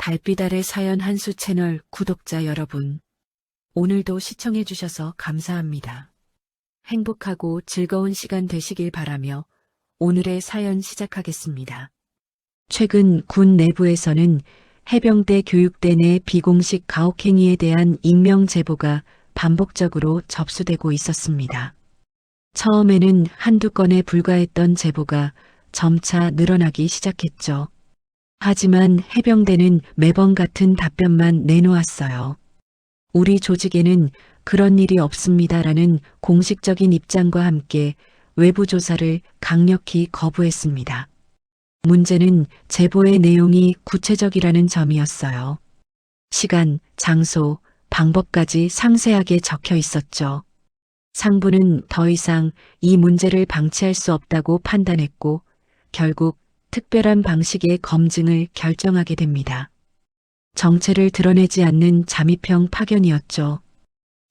달빛 아래 사연 한수 채널 구독자 여러분, 오늘도 시청해주셔서 감사합니다. 행복하고 즐거운 시간 되시길 바라며 오늘의 사연 시작하겠습니다. 최근 군 내부에서는 해병대 교육대 내 비공식 가혹행위에 대한 익명 제보가 반복적으로 접수되고 있었습니다. 처음에는 한두 건에 불과했던 제보가 점차 늘어나기 시작했죠. 하지만 해병대는 매번 같은 답변만 내놓았어요. 우리 조직에는 그런 일이 없습니다라는 공식적인 입장과 함께 외부 조사를 강력히 거부했습니다. 문제는 제보의 내용이 구체적이라는 점이었어요. 시간, 장소, 방법까지 상세하게 적혀 있었죠. 상부는 더 이상 이 문제를 방치할 수 없다고 판단했고 결국 특별한 방식의 검증을 결정하게 됩니다. 정체를 드러내지 않는 잠입형 파견이었죠.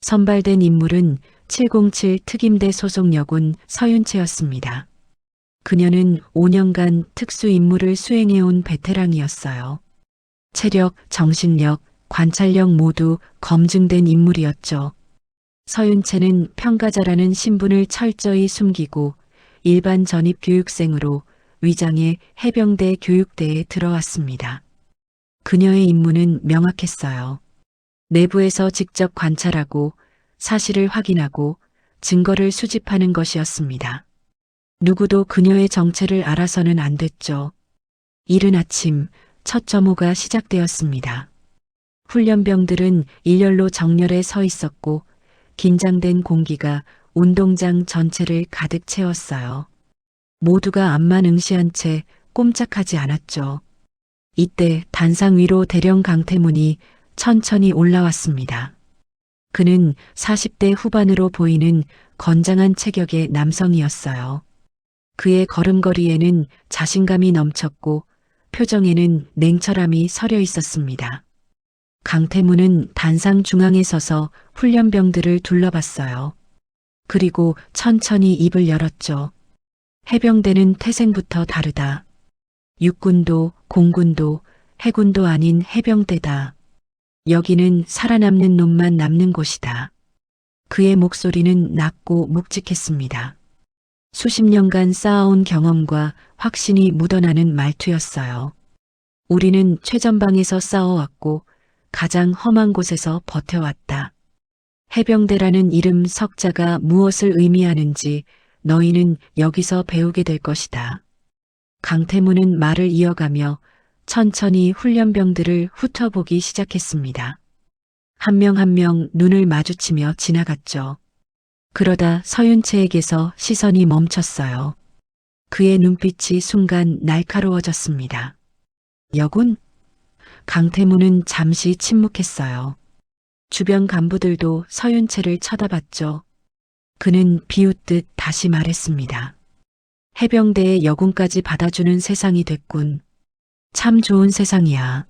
선발된 인물은 707 특임대 소속 여군 서윤채였습니다. 그녀는 5년간 특수 임무를 수행해온 베테랑이었어요. 체력, 정신력, 관찰력 모두 검증된 인물이었죠. 서윤채는 평가자라는 신분을 철저히 숨기고 일반 전입 교육생으로 위장해 해병대 교육대에 들어왔습니다. 그녀의 임무는 명확했어요. 내부에서 직접 관찰하고 사실을 확인하고 증거를 수집하는 것이었습니다. 누구도 그녀의 정체를 알아서는 안 됐죠. 이른 아침 첫 점호가 시작되었습니다. 훈련병들은 일렬로 정렬해 서 있었고 긴장된 공기가 운동장 전체를 가득 채웠어요. 모두가 앞만 응시한 채 꼼짝하지 않았죠. 이때 단상 위로 대령 강태문이 천천히 올라왔습니다. 그는 40대 후반으로 보이는 건장한 체격의 남성이었어요. 그의 걸음걸이에는 자신감이 넘쳤고 표정에는 냉철함이 서려 있었습니다. 강태문은 단상 중앙에 서서 훈련병들을 둘러봤어요. 그리고 천천히 입을 열었죠. 해병대는 태생부터 다르다. 육군도 공군도 해군도 아닌 해병대다. 여기는 살아남는 놈만 남는 곳이다. 그의 목소리는 낮고 묵직했습니다. 수십 년간 쌓아온 경험과 확신이 묻어나는 말투였어요. 우리는 최전방에서 싸워왔고 가장 험한 곳에서 버텨왔다. 해병대라는 이름 석자가 무엇을 의미하는지 너희는 여기서 배우게 될 것이다. 강태문은 말을 이어가며 천천히 훈련병들을 훑어보기 시작했습니다. 한 명 한 명 눈을 마주치며 지나갔죠. 그러다 서윤채에게서 시선이 멈췄어요. 그의 눈빛이 순간 날카로워졌습니다. 여군? 강태문은 잠시 침묵했어요. 주변 간부들도 서윤채를 쳐다봤죠. 그는 비웃듯 다시 말했습니다. 해병대의 여군까지 받아주는 세상이 됐군. 참 좋은 세상이야.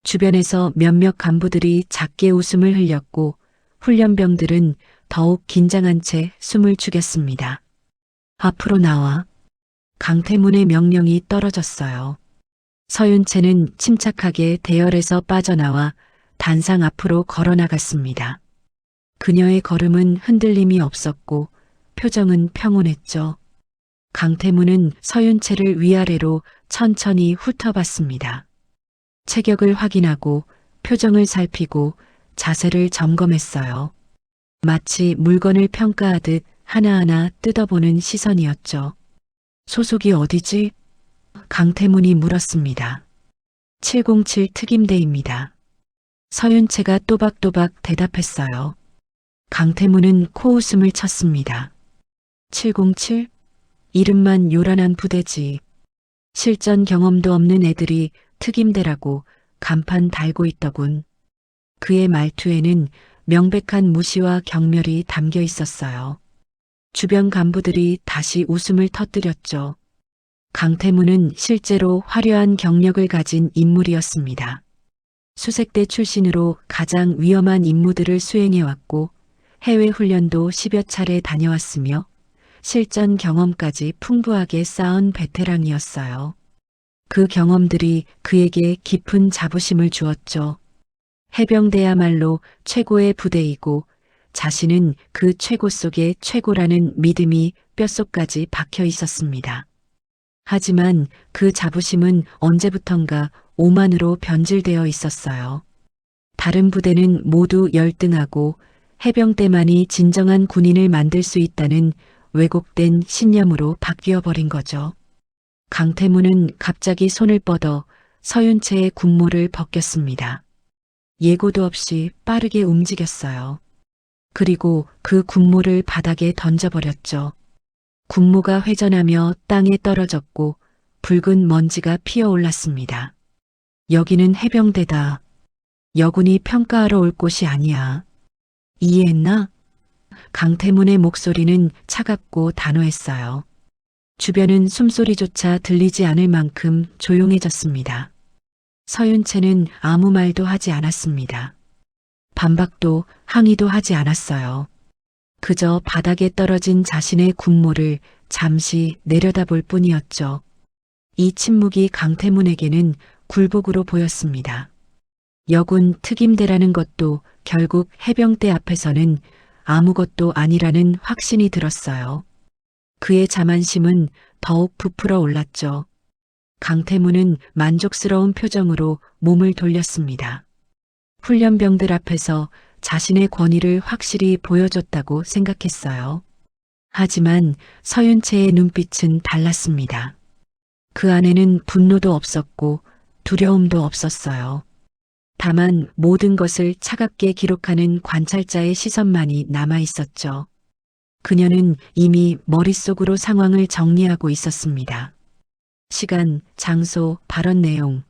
주변에서 몇몇 간부들이 작게 웃음을 흘렸고 훈련병들은 더욱 긴장한 채 숨을 죽였습니다. 앞으로 나와. 강태문의 명령이 떨어졌어요. 서윤채는 침착하게 대열에서 빠져나와 단상 앞으로 걸어나갔습니다. 그녀의 걸음은 흔들림이 없었고 표정은 평온했죠. 강태문은 서윤채를 위아래로 천천히 훑어봤습니다. 체격을 확인하고 표정을 살피고 자세를 점검했어요. 마치 물건을 평가하듯 하나하나 뜯어보는 시선이었죠. 소속이 어디지? 강태문이 물었습니다. 707 특임대입니다. 서윤채가 또박또박 대답했어요. 강태문은 코웃음을 쳤습니다. 707? 이름만 요란한 부대지. 실전 경험도 없는 애들이 특임대라고 간판 달고 있더군. 그의 말투에는 명백한 무시와 경멸이 담겨 있었어요. 주변 간부들이 다시 웃음을 터뜨렸죠. 강태문은 실제로 화려한 경력을 가진 인물이었습니다. 수색대 출신으로 가장 위험한 임무들을 수행해왔고 해외 훈련도 10여 차례 다녀왔으며 실전 경험까지 풍부하게 쌓은 베테랑이었어요. 그 경험들이 그에게 깊은 자부심을 주었죠. 해병대야말로 최고의 부대이고 자신은 그 최고 속의 최고라는 믿음이 뼛속까지 박혀 있었습니다. 하지만 그 자부심은 언제부턴가 오만으로 변질되어 있었어요. 다른 부대는 모두 열등하고 해병대만이 진정한 군인을 만들 수 있다는 왜곡된 신념으로 바뀌어 버린 거죠. 강태무는 갑자기 손을 뻗어 서윤채의 군모를 벗겼습니다. 예고도 없이 빠르게 움직였어요. 그리고 그 군모를 바닥에 던져버렸죠. 군모가 회전하며 땅에 떨어졌고 붉은 먼지가 피어올랐습니다. 여기는 해병대다. 여군이 평가하러 올 곳이 아니야. 이해했나? 강태문의 목소리는 차갑고 단호했어요. 주변은 숨소리조차 들리지 않을 만큼 조용해졌습니다. 서윤채는 아무 말도 하지 않았습니다. 반박도 항의도 하지 않았어요. 그저 바닥에 떨어진 자신의 군모를 잠시 내려다볼 뿐이었죠. 이 침묵이 강태문에게는 굴복으로 보였습니다. 여군 특임대라는 것도 결국 해병대 앞에서는 아무것도 아니라는 확신이 들었어요. 그의 자만심은 더욱 부풀어 올랐죠. 강태문은 만족스러운 표정으로 몸을 돌렸습니다. 훈련병들 앞에서 자신의 권위를 확실히 보여줬다고 생각했어요. 하지만 서윤채의 눈빛은 달랐습니다. 그 안에는 분노도 없었고 두려움도 없었어요. 다만 모든 것을 차갑게 기록하는 관찰자의 시선만이 남아 있었죠. 그녀는 이미 머릿속으로 상황을 정리하고 있었습니다. 시간, 장소, 발언 내용,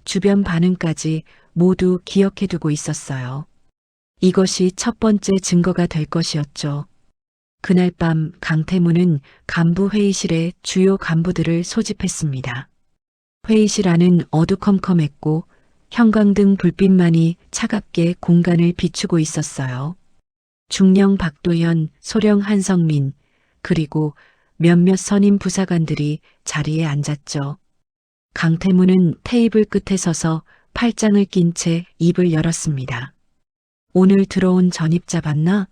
주변 반응까지 모두 기억해두고 있었어요. 이것이 첫 번째 증거가 될 것이었죠. 그날 밤 강태무는 간부 회의실에 주요 간부들을 소집했습니다. 회의실 안은 어두컴컴했고 형광등 불빛만이 차갑게 공간을 비추고 있었어요. 중령 박도현, 소령 한성민, 그리고 몇몇 선임 부사관들이 자리에 앉았죠. 강태무는 테이블 끝에 서서 팔짱을 낀 채 입을 열었습니다. 오늘 들어온 전입자 봤나?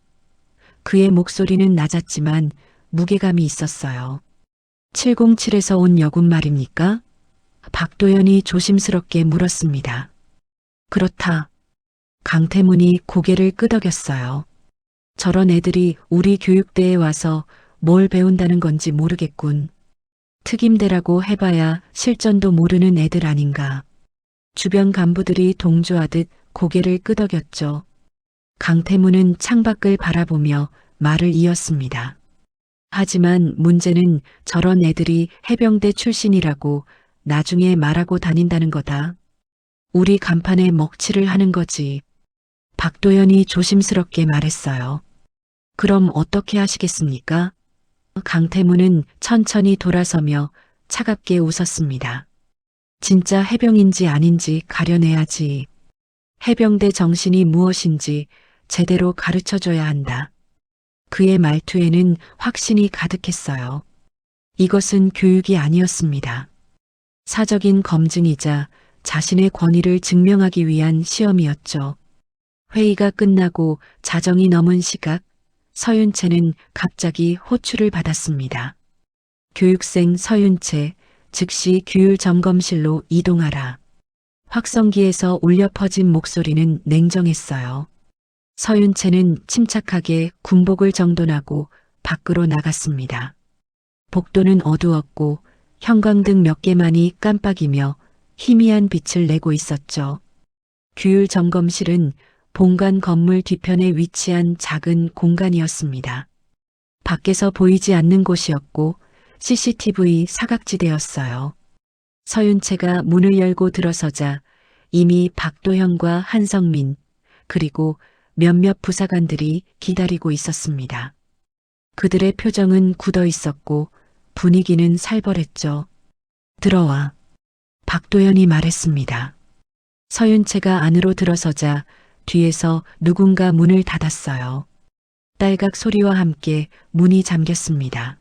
그의 목소리는 낮았지만 무게감이 있었어요. 707에서 온 여군 말입니까? 박도현이 조심스럽게 물었습니다. 그렇다. 강태문이 고개를 끄덕였어요. 저런 애들이 우리 교육대에 와서 뭘 배운다는 건지 모르겠군. 특임대라고 해봐야 실전도 모르는 애들 아닌가. 주변 간부들이 동조하듯 고개를 끄덕였죠. 강태무는 창밖을 바라보며 말을 이었습니다. 하지만 문제는 저런 애들이 해병대 출신이라고 나중에 말하고 다닌다는 거다. 우리 간판에 먹칠을 하는 거지. 박도현이 조심스럽게 말했어요. 그럼 어떻게 하시겠습니까? 강태무는 천천히 돌아서며 차갑게 웃었습니다. 진짜 해병인지 아닌지 가려내야지. 해병대 정신이 무엇인지 제대로 가르쳐줘야 한다. 그의 말투에는 확신이 가득했어요. 이것은 교육이 아니었습니다. 사적인 검증이자 자신의 권위를 증명하기 위한 시험이었죠. 회의가 끝나고 자정이 넘은 시각, 서윤채는 갑자기 호출을 받았습니다. 교육생 서윤채, 즉시 규율 점검실로 이동하라. 확성기에서 울려 퍼진 목소리는 냉정했어요. 서윤채는 침착하게 군복을 정돈하고 밖으로 나갔습니다. 복도는 어두웠고 형광등 몇 개만이 깜빡이며 희미한 빛을 내고 있었죠. 규율 점검실은 본관 건물 뒤편에 위치한 작은 공간이었습니다. 밖에서 보이지 않는 곳이었고 CCTV 사각지대였어요. 서윤채가 문을 열고 들어서자 이미 박도현과 한성민 그리고 몇몇 부사관들이 기다리고 있었습니다. 그들의 표정은 굳어 있었고 분위기는 살벌했죠. 들어와. 박도현이 말했습니다. 서윤채가 안으로 들어서자 뒤에서 누군가 문을 닫았어요. 딸각 소리와 함께 문이 잠겼습니다.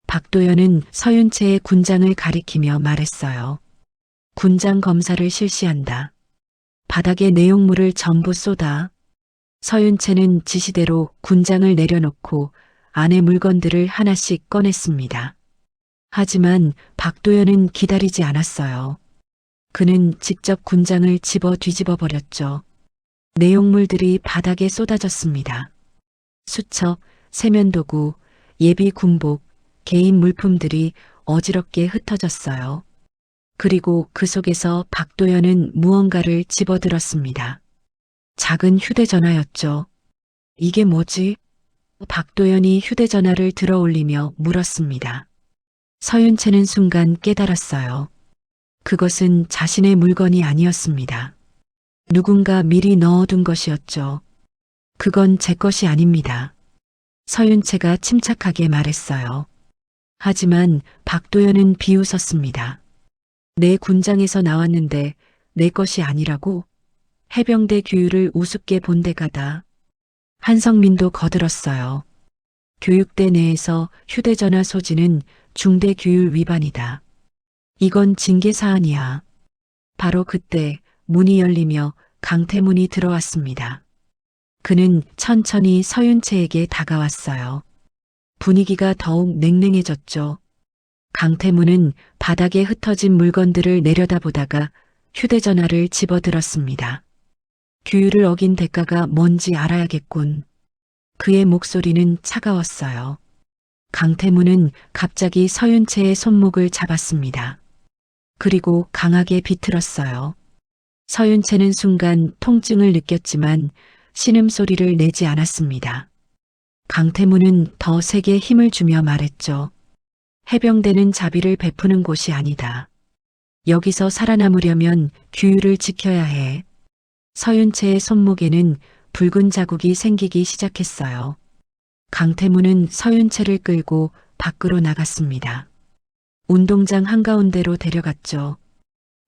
박도현은 서윤채의 군장을 가리키며 말했어요. 군장 검사를 실시한다. 바닥에 내용물을 전부 쏟아. 서윤채는 지시대로 군장을 내려놓고 안의 물건들을 하나씩 꺼냈습니다. 하지만 박도연은 기다리지 않았어요. 그는 직접 군장을 집어 뒤집어 버렸죠. 내용물들이 바닥에 쏟아졌습니다. 수첩, 세면도구, 예비 군복, 개인 물품들이 어지럽게 흩어졌어요. 그리고 그 속에서 박도연은 무언가를 집어들었습니다. 작은 휴대전화였죠. 이게 뭐지? 박도연이 휴대전화를 들어 올리며 물었습니다. 서윤채는 순간 깨달았어요. 그것은 자신의 물건이 아니었습니다. 누군가 미리 넣어둔 것이었죠. 그건 제 것이 아닙니다. 서윤채가 침착하게 말했어요. 하지만 박도연은 비웃었습니다. 내 군장에서 나왔는데 내 것이 아니라고? 해병대 규율을 우습게 본 데가다. 한성민도 거들었어요. 교육대 내에서 휴대전화 소지는 중대 규율 위반이다. 이건 징계 사안이야. 바로 그때 문이 열리며 강태문이 들어왔습니다. 그는 천천히 서윤채에게 다가왔어요. 분위기가 더욱 냉랭해졌죠. 강태문은 바닥에 흩어진 물건들을 내려다보다가 휴대전화를 집어들었습니다. 규율을 어긴 대가가 뭔지 알아야겠군. 그의 목소리는 차가웠어요. 강태문은 갑자기 서윤채의 손목을 잡았습니다. 그리고 강하게 비틀었어요. 서윤채는 순간 통증을 느꼈지만 신음소리를 내지 않았습니다. 강태문은 더 세게 힘을 주며 말했죠. 해병대는 자비를 베푸는 곳이 아니다. 여기서 살아남으려면 규율을 지켜야 해. 서윤채의 손목에는 붉은 자국이 생기기 시작했어요. 강태문은 서윤채를 끌고 밖으로 나갔습니다. 운동장 한가운데로 데려갔죠.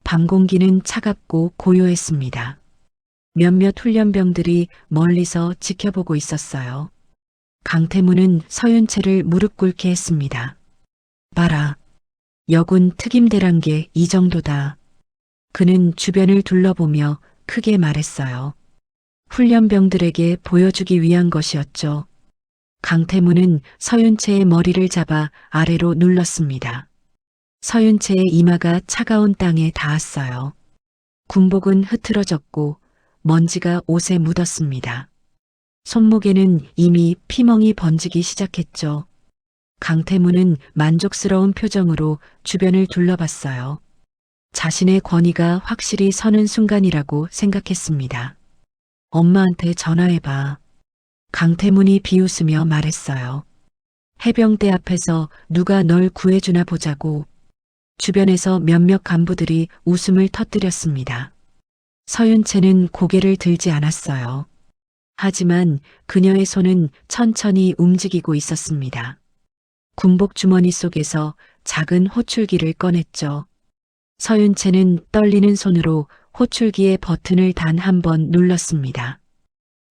밤 공기는 차갑고 고요했습니다. 몇몇 훈련병들이 멀리서 지켜보고 있었어요. 강태문은 서윤채를 무릎 꿇게 했습니다. 봐라. 여군 특임대란 게 이 정도다. 그는 주변을 둘러보며 크게 말했어요. 훈련병들에게 보여주기 위한 것이었죠. 강태문은 서윤채의 머리를 잡아 아래로 눌렀습니다. 서윤채의 이마가 차가운 땅에 닿았어요. 군복은 흐트러졌고 먼지가 옷에 묻었습니다. 손목에는 이미 피멍이 번지기 시작했죠. 강태문은 만족스러운 표정으로 주변을 둘러봤어요. 자신의 권위가 확실히 서는 순간이라고 생각했습니다. 엄마한테 전화해봐. 강태문이 비웃으며 말했어요. 해병대 앞에서 누가 널 구해주나 보자고. 주변에서 몇몇 간부들이 웃음을 터뜨렸습니다. 서윤채는 고개를 들지 않았어요. 하지만 그녀의 손은 천천히 움직이고 있었습니다. 군복 주머니 속에서 작은 호출기를 꺼냈죠. 서윤채는 떨리는 손으로 호출기의 버튼을 단 한 번 눌렀습니다.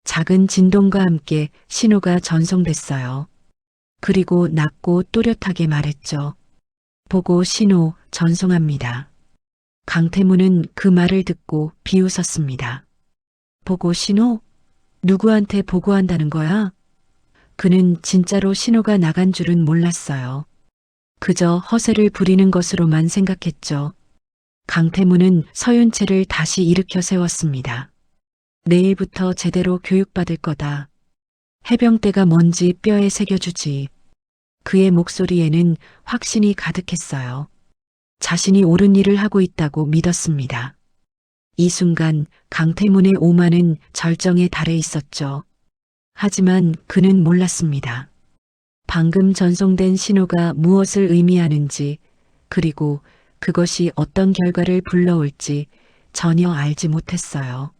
작은 진동과 함께 신호가 전송됐어요. 그리고 낮고 또렷하게 말했죠. 보고 신호 전송합니다. 강태문은 그 말을 듣고 비웃었습니다. 보고 신호? 누구한테 보고한다는 거야? 그는 진짜로 신호가 나간 줄은 몰랐어요. 그저 허세를 부리는 것으로만 생각했죠. 강태문은 서윤채를 다시 일으켜 세웠습니다. 내일부터 제대로 교육받을 거다. 해병대가 뭔지 뼈에 새겨주지. 그의 목소리에는 확신이 가득했어요. 자신이 옳은 일을 하고 있다고 믿었습니다. 이 순간 강태문의 오만은 절정에 달해 있었죠. 하지만 그는 몰랐습니다. 방금 전송된 신호가 무엇을 의미하는지, 그리고 그것이 어떤 결과를 불러올지 전혀 알지 못했어요.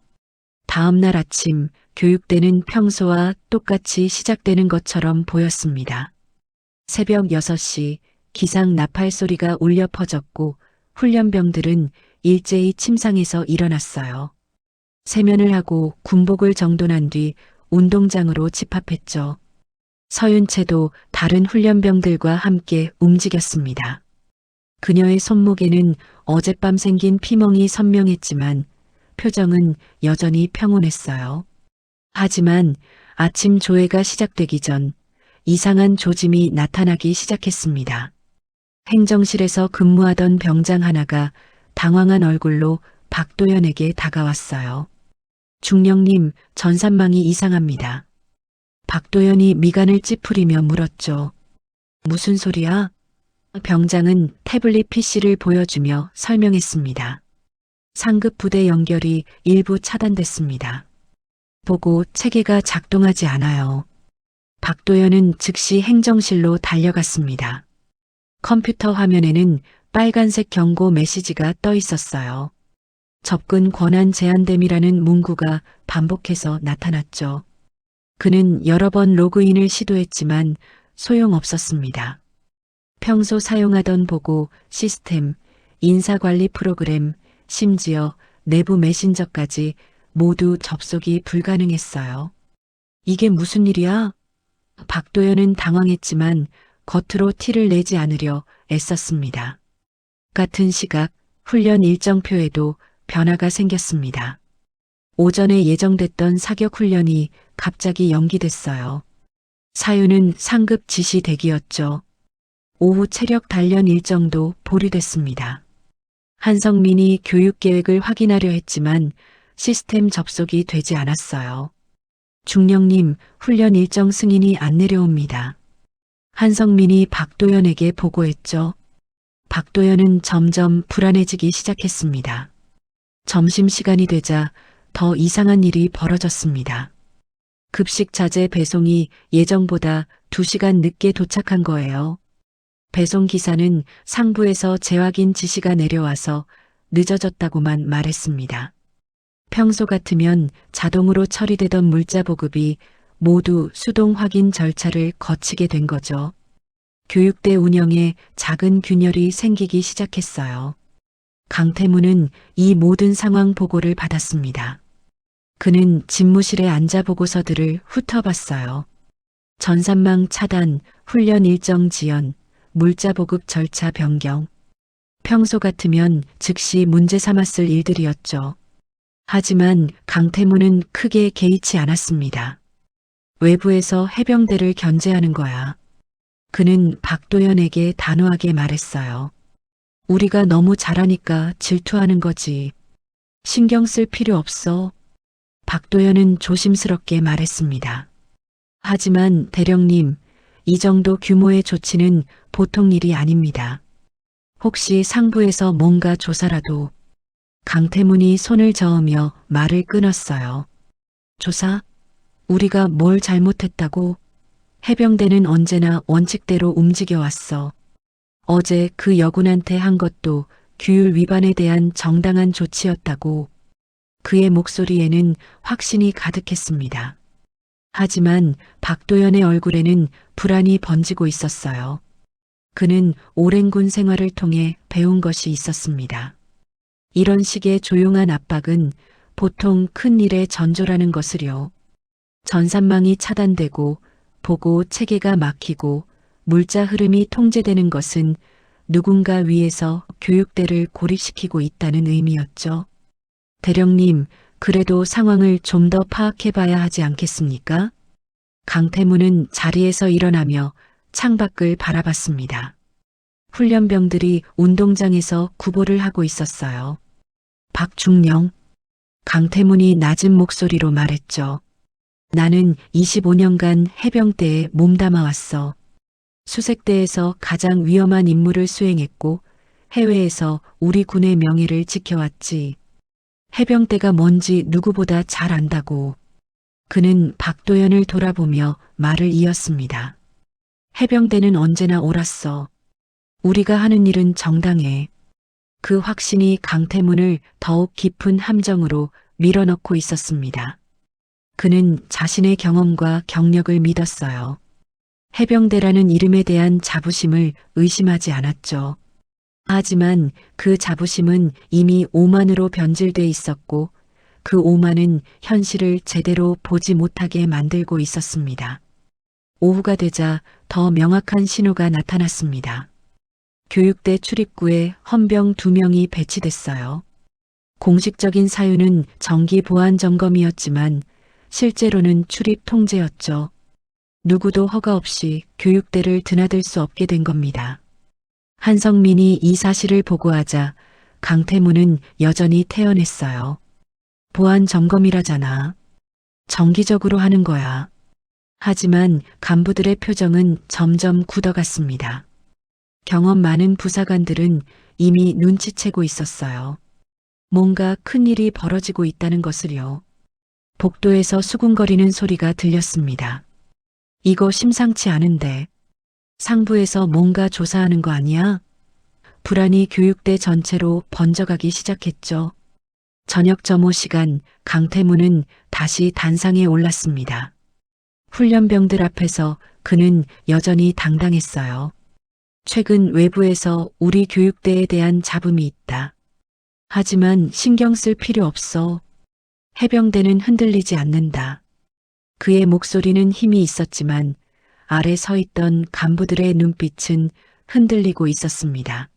다음 날 아침 교육대는 평소와 똑같이 시작되는 것처럼 보였습니다. 새벽 6시 기상 나팔 소리가 울려 퍼졌고 훈련병들은 일제히 침상에서 일어났어요. 세면을 하고 군복을 정돈한 뒤 운동장으로 집합했죠. 서윤채도 다른 훈련병들과 함께 움직였습니다. 그녀의 손목에는 어젯밤 생긴 피멍이 선명했지만 표정은 여전히 평온했어요. 하지만 아침 조회가 시작되기 전 이상한 조짐이 나타나기 시작했습니다. 행정실에서 근무하던 병장 하나가 당황한 얼굴로 박도연에게 다가왔어요. 중령님, 전산망이 이상합니다. 박도연이 미간을 찌푸리며 물었죠. 무슨 소리야? 병장은 태블릿 PC를 보여주며 설명했습니다. 상급 부대 연결이 일부 차단됐습니다. 보고 체계가 작동하지 않아요. 박도연은 즉시 행정실로 달려갔습니다. 컴퓨터 화면에는 빨간색 경고 메시지가 떠 있었어요. 접근 권한 제한됨이라는 문구가 반복해서 나타났죠. 그는 여러 번 로그인을 시도했지만 소용없었습니다. 평소 사용하던 보고 시스템, 인사관리 프로그램, 심지어 내부 메신저까지 모두 접속이 불가능했어요. 이게 무슨 일이야? 박도연은 당황했지만 겉으로 티를 내지 않으려 애썼습니다. 같은 시각 훈련 일정표에도 변화가 생겼습니다. 오전에 예정됐던 사격 훈련이 갑자기 연기됐어요. 사유는 상급 지시 대기였죠. 오후 체력 단련 일정도 보류됐습니다. 한성민이 교육 계획을 확인하려 했지만 시스템 접속이 되지 않았어요. 중령님, 훈련 일정 승인이 안 내려옵니다. 한성민이 박도연에게 보고했죠. 박도연은 점점 불안해지기 시작했습니다. 점심시간이 되자 더 이상한 일이 벌어졌습니다. 급식 자재 배송이 예정보다 2시간 늦게 도착한 거예요. 배송 기사는 상부에서 재확인 지시가 내려와서 늦어졌다고만 말했습니다. 평소 같으면 자동으로 처리되던 물자 보급이 모두 수동 확인 절차를 거치게 된 거죠. 교육대 운영에 작은 균열이 생기기 시작했어요. 강태무는 이 모든 상황 보고를 받았습니다. 그는 집무실에 앉아 보고서들을 훑어봤어요. 전산망 차단, 훈련 일정 지연, 물자 보급 절차 변경. 평소 같으면 즉시 문제 삼았을 일들이었죠. 하지만 강태무는 크게 개의치 않았습니다. 외부에서 해병대를 견제하는 거야. 그는 박도연에게 단호하게 말했어요. 우리가 너무 잘하니까 질투하는 거지. 신경 쓸 필요 없어. 박도연은 조심스럽게 말했습니다. 하지만 대령님, 이 정도 규모의 조치는 보통 일이 아닙니다. 혹시 상부에서 뭔가 조사라도. 강태문이 손을 저으며 말을 끊었어요. 조사? 우리가 뭘 잘못했다고? 해병대는 언제나 원칙대로 움직여왔어. 어제 그 여군한테 한 것도 규율 위반에 대한 정당한 조치였다고. 그의 목소리에는 확신이 가득했습니다. 하지만 박도연의 얼굴에는 불안이 번지고 있었어요. 그는 오랜 군 생활을 통해 배운 것이 있었습니다. 이런 식의 조용한 압박은 보통 큰 일의 전조라는 것을요. 전산망이 차단되고 보고 체계가 막히고 물자 흐름이 통제되는 것은 누군가 위에서 교육대를 고립시키고 있다는 의미였죠. 대령님, 그래도 상황을 좀 더 파악해봐야 하지 않겠습니까? 강태무는 자리에서 일어나며 창밖을 바라봤습니다. 훈련병들이 운동장에서 구보를 하고 있었어요. 박중령, 강태문이 낮은 목소리로 말했죠. 나는 25년간 해병대에 몸담아왔어. 수색대에서 가장 위험한 임무를 수행했고 해외에서 우리 군의 명예를 지켜왔지. 해병대가 뭔지 누구보다 잘 안다고. 그는 박도연을 돌아보며 말을 이었습니다. 해병대는 언제나 옳았어. 우리가 하는 일은 정당해. 그 확신이 강태문을 더욱 깊은 함정으로 밀어넣고 있었습니다. 그는 자신의 경험과 경력을 믿었어요. 해병대라는 이름에 대한 자부심을 의심하지 않았죠. 하지만 그 자부심은 이미 오만으로 변질돼 있었고 그 오만은 현실을 제대로 보지 못하게 만들고 있었습니다. 오후가 되자 더 명확한 신호가 나타났습니다. 교육대 출입구에 헌병 2명이 배치됐어요. 공식적인 사유는 정기 보안 점검이었지만 실제로는 출입 통제였죠. 누구도 허가 없이 교육대를 드나들 수 없게 된 겁니다. 한성민이 이 사실을 보고하자 강태무는 여전히 태연했어요. 보안 점검이라잖아. 정기적으로 하는 거야. 하지만 간부들의 표정은 점점 굳어갔습니다. 경험 많은 부사관들은 이미 눈치채고 있었어요. 뭔가 큰일이 벌어지고 있다는 것을요. 복도에서 수군거리는 소리가 들렸습니다. 이거 심상치 않은데. 상부에서 뭔가 조사하는 거 아니야? 불안이 교육대 전체로 번져가기 시작했죠. 저녁 점호 시간 강태무는 다시 단상에 올랐습니다. 훈련병들 앞에서 그는 여전히 당당했어요. 최근 외부에서 우리 교육대에 대한 잡음이 있다. 하지만 신경 쓸 필요 없어. 해병대는 흔들리지 않는다. 그의 목소리는 힘이 있었지만 아래 서 있던 간부들의 눈빛은 흔들리고 있었습니다.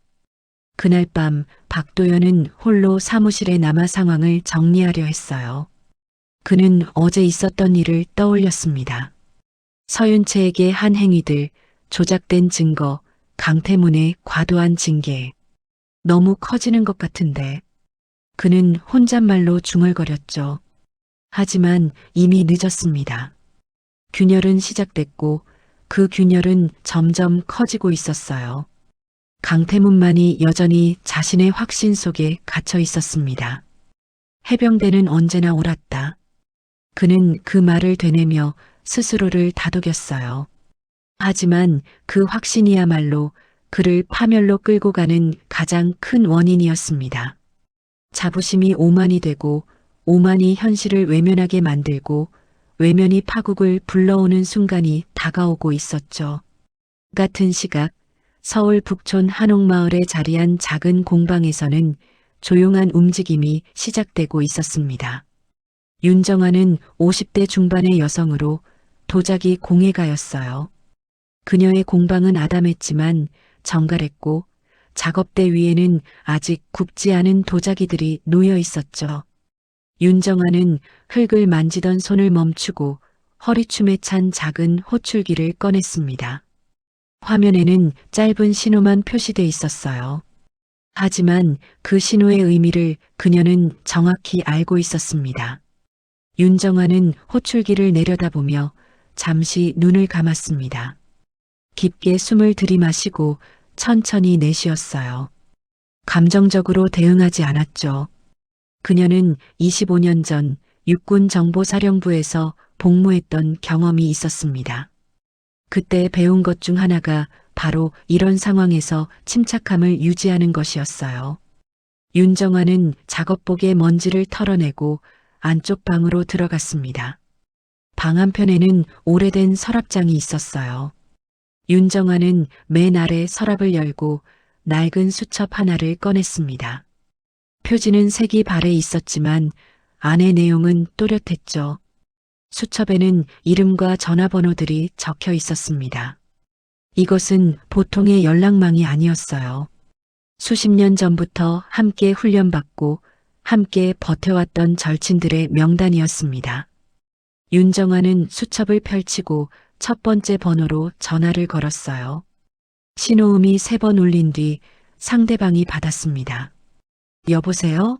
그날 밤 박도연은 홀로 사무실에 남아 상황을 정리하려 했어요. 그는 어제 있었던 일을 떠올렸습니다. 서윤채에게 한 행위들, 조작된 증거, 강태문의 과도한 징계. 너무 커지는 것 같은데. 그는 혼잣말로 중얼거렸죠. 하지만 이미 늦었습니다. 균열은 시작됐고 그 균열은 점점 커지고 있었어요. 강태문만이 여전히 자신의 확신 속에 갇혀 있었습니다. 해병대는 언제나 옳았다. 그는 그 말을 되뇌며 스스로를 다독였어요. 하지만 그 확신이야말로 그를 파멸로 끌고 가는 가장 큰 원인이었습니다. 자부심이 오만이 되고 오만이 현실을 외면하게 만들고 외면이 파국을 불러오는 순간이 다가오고 있었죠. 같은 시각 서울 북촌 한옥마을에 자리한 작은 공방에서는 조용한 움직임이 시작되고 있었습니다. 윤정아는 50대 중반의 여성으로 도자기 공예가였어요. 그녀의 공방은 아담했지만 정갈했고 작업대 위에는 아직 굽지 않은 도자기들이 놓여 있었죠. 윤정아는 흙을 만지던 손을 멈추고 허리춤에 찬 작은 호출기를 꺼냈습니다. 화면에는 짧은 신호만 표시돼 있었어요. 하지만 그 신호의 의미를 그녀는 정확히 알고 있었습니다. 윤정아는 호출기를 내려다보며 잠시 눈을 감았습니다. 깊게 숨을 들이마시고 천천히 내쉬었어요. 감정적으로 대응하지 않았죠. 그녀는 25년 전 육군정보사령부에서 복무했던 경험이 있었습니다. 그때 배운 것 중 하나가 바로 이런 상황에서 침착함을 유지하는 것이었어요. 윤정아는 작업복의 먼지를 털어내고 안쪽 방으로 들어갔습니다. 방 한편에는 오래된 서랍장이 있었어요. 윤정아는 맨 아래 서랍을 열고 낡은 수첩 하나를 꺼냈습니다. 표지는 색이 발해 있었지만 안의 내용은 또렷했죠. 수첩에는 이름과 전화번호들이 적혀 있었습니다. 이것은 보통의 연락망이 아니었어요. 수십 년 전부터 함께 훈련받고 함께 버텨왔던 절친들의 명단이었습니다. 윤정아는 수첩을 펼치고 첫 번째 번호로 전화를 걸었어요. 신호음이 3번 울린 뒤 상대방이 받았습니다. 여보세요?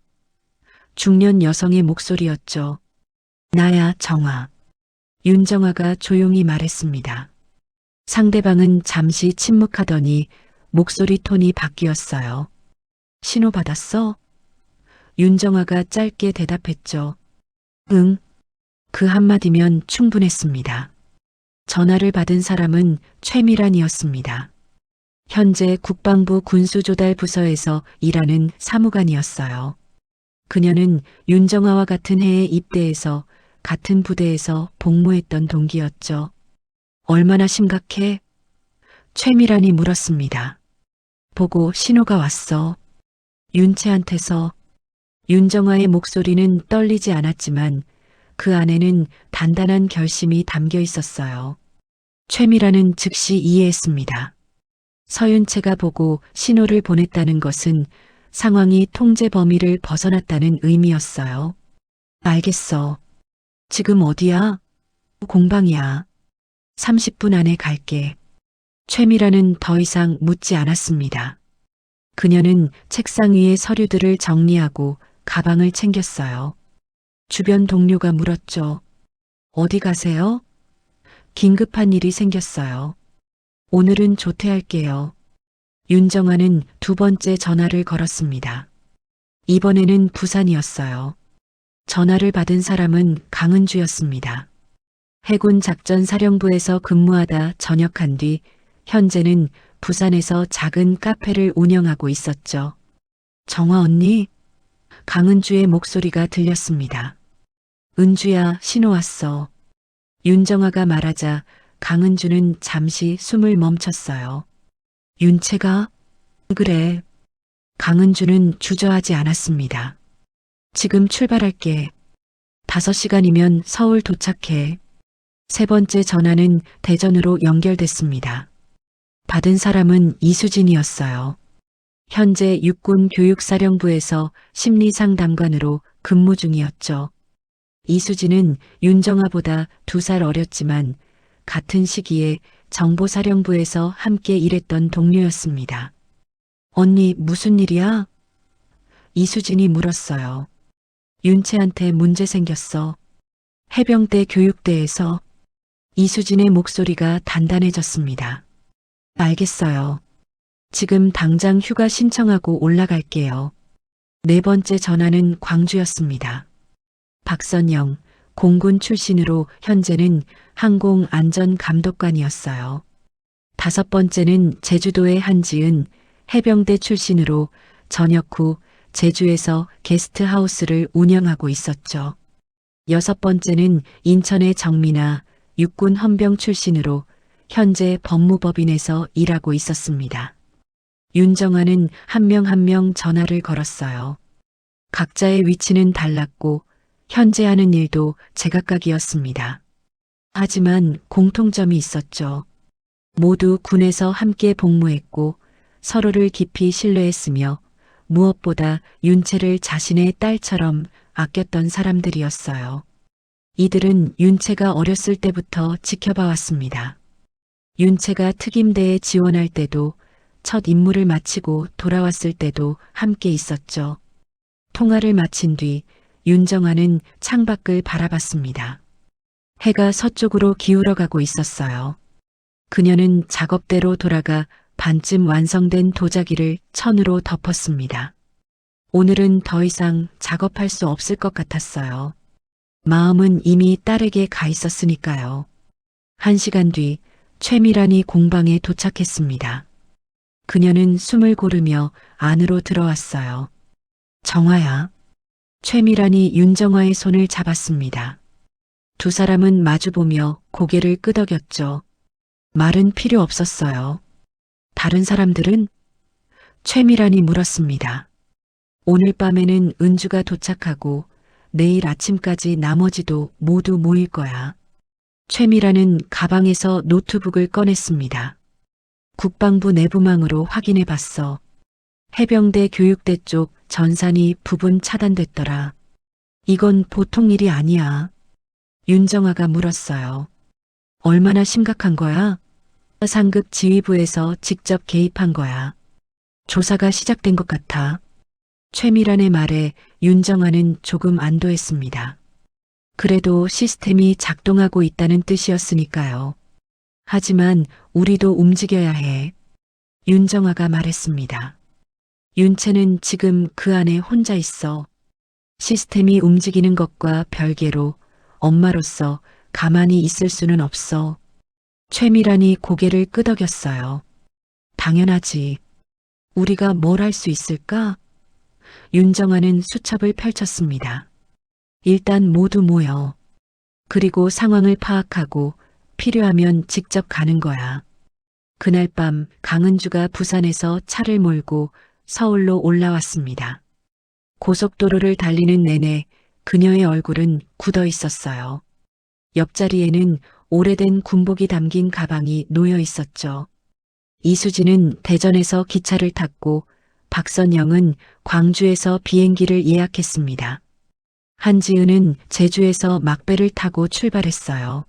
중년 여성의 목소리였죠. 나야, 정아. 윤정아가 조용히 말했습니다. 상대방은 잠시 침묵하더니 목소리 톤이 바뀌었어요. 신호 받았어? 윤정아가 짧게 대답했죠. 응. 그 한마디면 충분했습니다. 전화를 받은 사람은 최미란이었습니다. 현재 국방부 군수조달부서에서 일하는 사무관이었어요. 그녀는 윤정아와 같은 해에 입대해서 같은 부대에서 복무했던 동기였죠. 얼마나 심각해? 최미란이 물었습니다. 보고 신호가 왔어. 윤채한테서. 윤정아의 목소리는 떨리지 않았지만 그 안에는 단단한 결심이 담겨 있었어요. 최미란은 즉시 이해했습니다. 서윤채가 보고 신호를 보냈다는 것은 상황이 통제 범위를 벗어났다는 의미였어요. 알겠어. 지금 어디야? 공방이야. 30분 안에 갈게. 최미라는 더 이상 묻지 않았습니다. 그녀는 책상 위의 서류들을 정리하고 가방을 챙겼어요. 주변 동료가 물었죠. 어디 가세요? 긴급한 일이 생겼어요. 오늘은 조퇴할게요. 윤정아는 두 번째 전화를 걸었습니다. 이번에는 부산이었어요. 전화를 받은 사람은 강은주였습니다. 해군 작전사령부에서 근무하다 전역한 뒤 현재는 부산에서 작은 카페를 운영하고 있었죠. 정화 언니? 강은주의 목소리가 들렸습니다. 은주야, 신호 왔어. 윤정아가 말하자 강은주는 잠시 숨을 멈췄어요. 윤채가? 그래. 강은주는 주저하지 않았습니다. 지금 출발할게. 5시간이면 서울 도착해. 세 번째 전화는 대전으로 연결됐습니다. 받은 사람은 이수진이었어요. 현재 육군 교육사령부에서 심리상담관으로 근무 중이었죠. 이수진은 윤정아보다 2살 어렸지만 같은 시기에 정보사령부에서 함께 일했던 동료였습니다. 언니, 무슨 일이야? 이수진이 물었어요. 윤채한테 문제 생겼어. 해병대 교육대에서. 이수진의 목소리가 단단해졌습니다. 알겠어요. 지금 당장 휴가 신청하고 올라갈게요. 네 번째 전화는 광주였습니다. 박선영, 공군 출신으로 현재는 항공안전감독관이었어요. 다섯 번째는 제주도의 한지은, 해병대 출신으로 전역 후 제주에서 게스트하우스를 운영하고 있었죠. 여섯 번째는 인천의 정민아, 육군 헌병 출신으로 현재 법무법인에서 일하고 있었습니다. 윤정아는 한 명 한 명 전화를 걸었어요. 각자의 위치는 달랐고 현재 하는 일도 제각각이었습니다. 하지만 공통점이 있었죠. 모두 군에서 함께 복무했고 서로를 깊이 신뢰했으며 무엇보다 윤채를 자신의 딸처럼 아꼈던 사람들이었어요. 이들은 윤채가 어렸을 때부터 지켜봐 왔습니다. 윤채가 특임대에 지원할 때도 첫 임무를 마치고 돌아왔을 때도 함께 있었죠. 통화를 마친 뒤 윤정아는 창밖을 바라봤습니다. 해가 서쪽으로 기울어가고 있었어요. 그녀는 작업대로 돌아가 반쯤 완성된 도자기를 천으로 덮었습니다. 오늘은 더 이상 작업할 수 없을 것 같았어요. 마음은 이미 딸에게 가 있었으니까요. 1시간 뒤 최미란이 공방에 도착했습니다. 그녀는 숨을 고르며 안으로 들어왔어요. 정화야. 최미란이 윤정화의 손을 잡았습니다. 두 사람은 마주보며 고개를 끄덕였죠. 말은 필요 없었어요. 다른 사람들은? 최미란이 물었습니다. 오늘 밤에는 은주가 도착하고 내일 아침까지 나머지도 모두 모일 거야. 최미란은 가방에서 노트북을 꺼냈습니다. 국방부 내부망으로 확인해 봤어. 해병대 교육대 쪽 전산이 부분 차단됐더라. 이건 보통 일이 아니야. 윤정아가 물었어요. 얼마나 심각한 거야? 상급 지휘부에서 직접 개입한 거야. 조사가 시작된 것 같아. 최미란의 말에 윤정아는 조금 안도했습니다. 그래도 시스템이 작동하고 있다는 뜻이었으니까요. 하지만 우리도 움직여야 해. 윤정아가 말했습니다. 윤채는 지금 그 안에 혼자 있어. 시스템이 움직이는 것과 별개로 엄마로서 가만히 있을 수는 없어. 최미란이 고개를 끄덕였어요. 당연하지. 우리가 뭘 할 수 있을까? 윤정아는 수첩을 펼쳤습니다. 일단 모두 모여. 그리고 상황을 파악하고 필요하면 직접 가는 거야. 그날 밤 강은주가 부산에서 차를 몰고 서울로 올라왔습니다. 고속도로를 달리는 내내 그녀의 얼굴은 굳어 있었어요. 옆자리에는 오래된 군복이 담긴 가방이 놓여 있었죠. 이수진은 대전에서 기차를 탔고 박선영은 광주에서 비행기를 예약했습니다. 한지은은 제주에서 막배를 타고 출발했어요.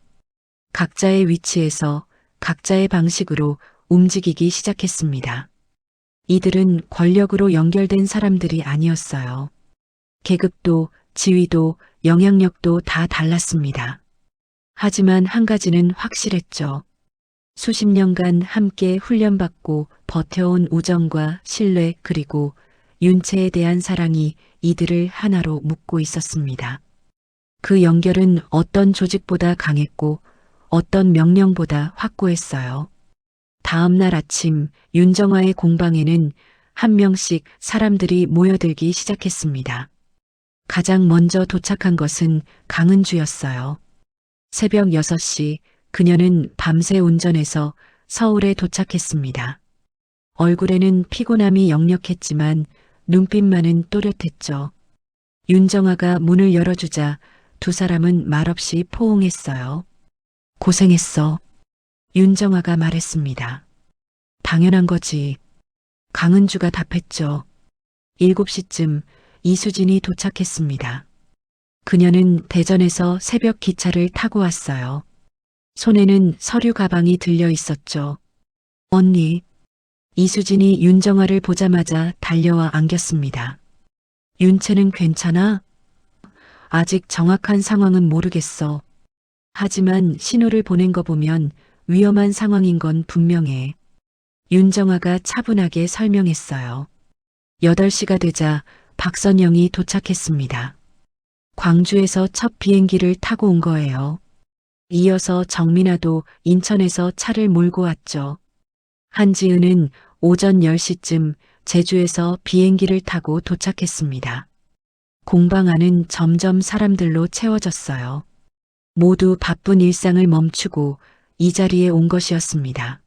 각자의 위치에서 각자의 방식으로 움직이기 시작했습니다. 이들은 권력으로 연결된 사람들이 아니었어요. 계급도, 지위도, 영향력도 다 달랐습니다. 하지만 한 가지는 확실했죠. 수십 년간 함께 훈련받고 버텨온 우정과 신뢰 그리고 윤채에 대한 사랑이 이들을 하나로 묶고 있었습니다. 그 연결은 어떤 조직보다 강했고 어떤 명령보다 확고했어요. 다음 날 아침 윤정화의 공방에는 한 명씩 사람들이 모여들기 시작했습니다. 가장 먼저 도착한 것은 강은주였어요. 새벽 6시 그녀는 밤새 운전해서 서울에 도착했습니다. 얼굴에는 피곤함이 역력했지만 눈빛만은 또렷했죠. 윤정아가 문을 열어주자 두 사람은 말없이 포옹했어요. 고생했어. 윤정아가 말했습니다. 당연한 거지. 강은주가 답했죠. 7시쯤 이수진이 도착했습니다. 그녀는 대전에서 새벽 기차를 타고 왔어요. 손에는 서류 가방이 들려 있었죠. 언니. 이수진이 윤정아를 보자마자 달려와 안겼습니다. 윤채는 괜찮아? 아직 정확한 상황은 모르겠어. 하지만 신호를 보낸 거 보면 위험한 상황인 건 분명해. 윤정아가 차분하게 설명했어요. 8시가 되자 박선영이 도착했습니다. 광주에서 첫 비행기를 타고 온 거예요. 이어서 정민아도 인천에서 차를 몰고 왔죠. 한지은은 오전 10시쯤 제주에서 비행기를 타고 도착했습니다. 공방 안은 점점 사람들로 채워졌어요. 모두 바쁜 일상을 멈추고 이 자리에 온 것이었습니다.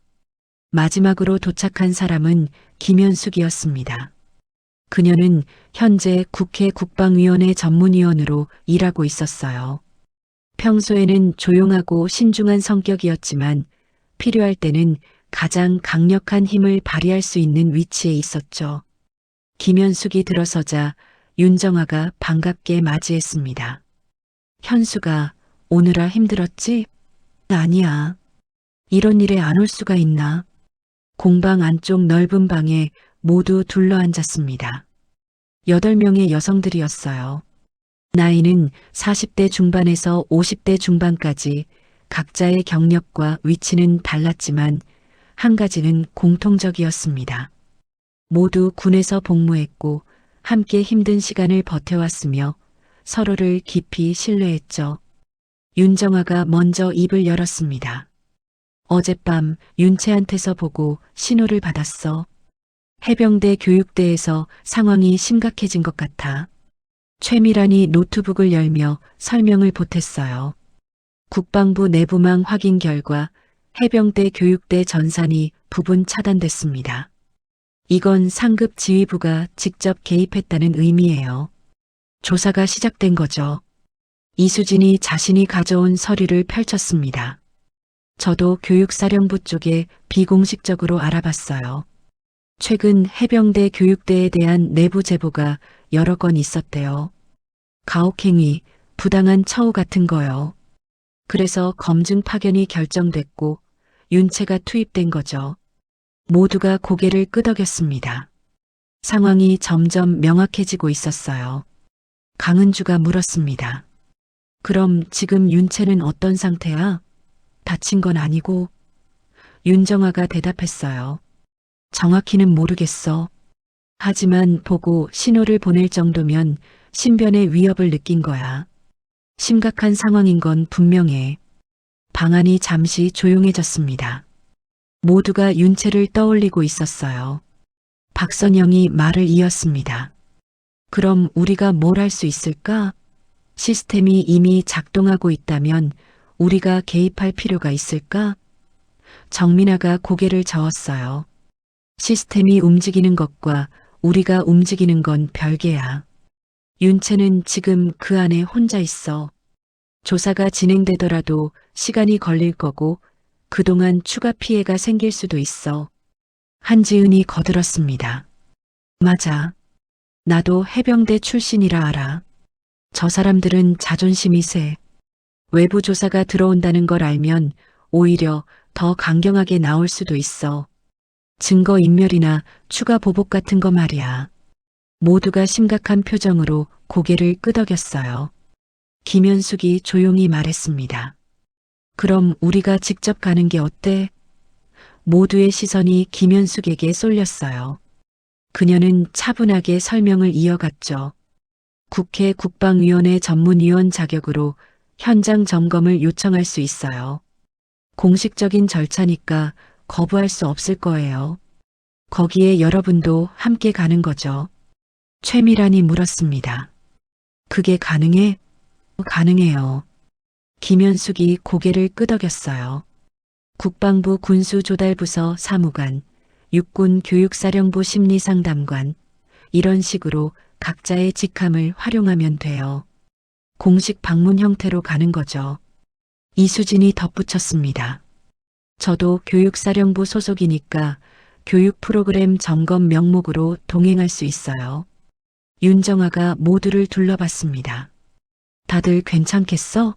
마지막으로 도착한 사람은 김현숙이었습니다. 그녀는 현재 국회 국방위원회 전문위원으로 일하고 있었어요. 평소에는 조용하고 신중한 성격이었지만 필요할 때는 가장 강력한 힘을 발휘할 수 있는 위치에 있었죠. 김현숙이 들어서자 윤정아가 반갑게 맞이했습니다. 현수가 오느라 힘들었지? 아니야. 이런 일에 안 올 수가 있나? 공방 안쪽 넓은 방에 모두 둘러앉았습니다. 8명의 여성들이었어요. 나이는 40대 중반에서 50대 중반까지 각자의 경력과 위치는 달랐지만 한 가지는 공통적이었습니다. 모두 군에서 복무했고 함께 힘든 시간을 버텨왔으며 서로를 깊이 신뢰했죠. 윤정아가 먼저 입을 열었습니다. 어젯밤 윤채한테서 보고 신호를 받았어. 해병대 교육대에서 상황이 심각해진 것 같아. 최미란이 노트북을 열며 설명을 보탰어요. 국방부 내부망 확인 결과 해병대 교육대 전산이 부분 차단됐습니다. 이건 상급 지휘부가 직접 개입했다는 의미예요. 조사가 시작된 거죠. 이수진이 자신이 가져온 서류를 펼쳤습니다. 저도 교육사령부 쪽에 비공식적으로 알아봤어요. 최근 해병대 교육대에 대한 내부 제보가 여러 건 있었대요. 가혹행위, 부당한 처우 같은 거요. 그래서 검증 파견이 결정됐고 윤채가 투입된 거죠. 모두가 고개를 끄덕였습니다. 상황이 점점 명확해지고 있었어요. 강은주가 물었습니다. 그럼 지금 윤채는 어떤 상태야? 다친 건 아니고? 윤정아가 대답했어요. 정확히는 모르겠어. 하지만 보고 신호를 보낼 정도면 신변의 위협을 느낀 거야. 심각한 상황인 건 분명해. 방안이 잠시 조용해졌습니다. 모두가 윤채를 떠올리고 있었어요. 박선영이 말을 이었습니다. 그럼 우리가 뭘 할 수 있을까? 시스템이 이미 작동하고 있다면 우리가 개입할 필요가 있을까? 정민아가 고개를 저었어요. 시스템이 움직이는 것과 우리가 움직이는 건 별개야. 윤채는 지금 그 안에 혼자 있어. 조사가 진행되더라도 시간이 걸릴 거고 그동안 추가 피해가 생길 수도 있어. 한지은이 거들었습니다. 맞아. 나도 해병대 출신이라 알아. 저 사람들은 자존심이 세. 외부 조사가 들어온다는 걸 알면 오히려 더 강경하게 나올 수도 있어. 증거 인멸이나 추가 보복 같은 거 말이야. 모두가 심각한 표정으로 고개를 끄덕였어요. 김현숙이 조용히 말했습니다. 그럼 우리가 직접 가는 게 어때? 모두의 시선이 김현숙에게 쏠렸어요. 그녀는 차분하게 설명을 이어갔죠. 국회 국방위원회 전문위원 자격으로 현장 점검을 요청할 수 있어요. 공식적인 절차니까 거부할 수 없을 거예요. 거기에 여러분도 함께 가는 거죠. 최미란이 물었습니다. 그게 가능해? 가능해요. 김현숙이 고개를 끄덕였어요. 국방부 군수조달부서 사무관, 육군 교육사령부 심리상담관, 이런 식으로 각자의 직함을 활용하면 돼요. 공식 방문 형태로 가는 거죠. 이수진이 덧붙였습니다. 저도 교육사령부 소속이니까 교육 프로그램 점검 명목으로 동행할 수 있어요. 윤정아가 모두를 둘러봤습니다. 다들 괜찮겠어?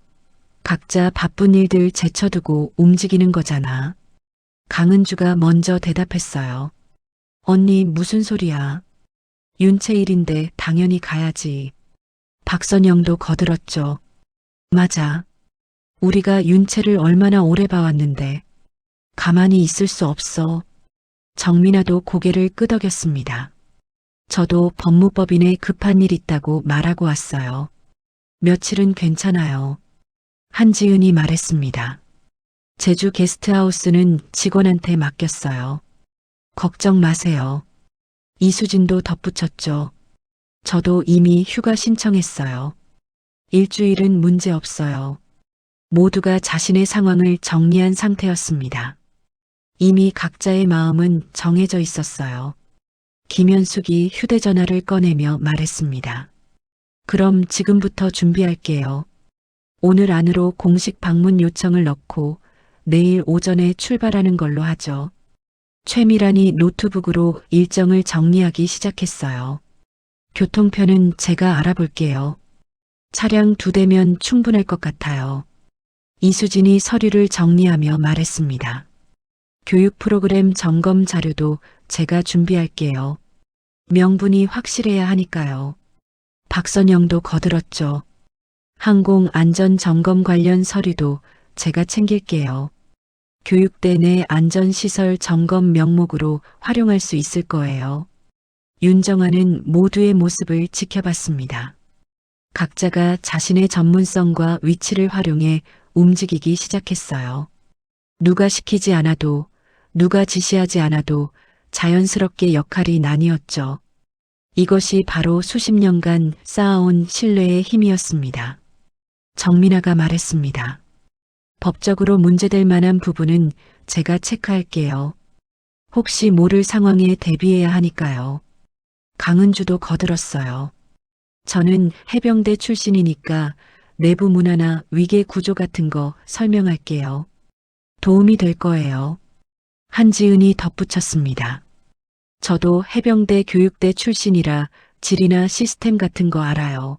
각자 바쁜 일들 제쳐두고 움직이는 거잖아. 강은주가 먼저 대답했어요. 언니 무슨 소리야? 윤채일인데 당연히 가야지. 박선영도 거들었죠. 맞아. 우리가 윤채를 얼마나 오래 봐왔는데 가만히 있을 수 없어. 정민아도 고개를 끄덕였습니다. 저도 법무법인에 급한 일 있다고 말하고 왔어요. 며칠은 괜찮아요. 한지은이 말했습니다. 제주 게스트하우스는 직원한테 맡겼어요. 걱정 마세요. 이수진도 덧붙였죠. 저도 이미 휴가 신청했어요. 일주일은 문제 없어요. 모두가 자신의 상황을 정리한 상태였습니다. 이미 각자의 마음은 정해져 있었어요. 김현숙이 휴대전화를 꺼내며 말했습니다. 그럼 지금부터 준비할게요. 오늘 안으로 공식 방문 요청을 넣고 내일 오전에 출발하는 걸로 하죠. 최미란이 노트북으로 일정을 정리하기 시작했어요. 교통편은 제가 알아볼게요. 차량 2대면 충분할 것 같아요. 이수진이 서류를 정리하며 말했습니다. 교육 프로그램 점검 자료도 제가 준비할게요. 명분이 확실해야 하니까요. 박선영도 거들었죠. 항공 안전 점검 관련 서류도 제가 챙길게요. 교육대 내 안전시설 점검 명목으로 활용할 수 있을 거예요. 윤정아는 모두의 모습을 지켜봤습니다. 각자가 자신의 전문성과 위치를 활용해 움직이기 시작했어요. 누가 시키지 않아도, 누가 지시하지 않아도 자연스럽게 역할이 나뉘었죠. 이것이 바로 수십 년간 쌓아온 신뢰의 힘이었습니다. 정민아가 말했습니다. 법적으로 문제될 만한 부분은 제가 체크할게요. 혹시 모를 상황에 대비해야 하니까요. 강은주도 거들었어요. 저는 해병대 출신이니까 내부 문화나 위계 구조 같은 거 설명할게요. 도움이 될 거예요. 한지은이 덧붙였습니다. 저도 해병대 교육대 출신이라 질이나 시스템 같은 거 알아요.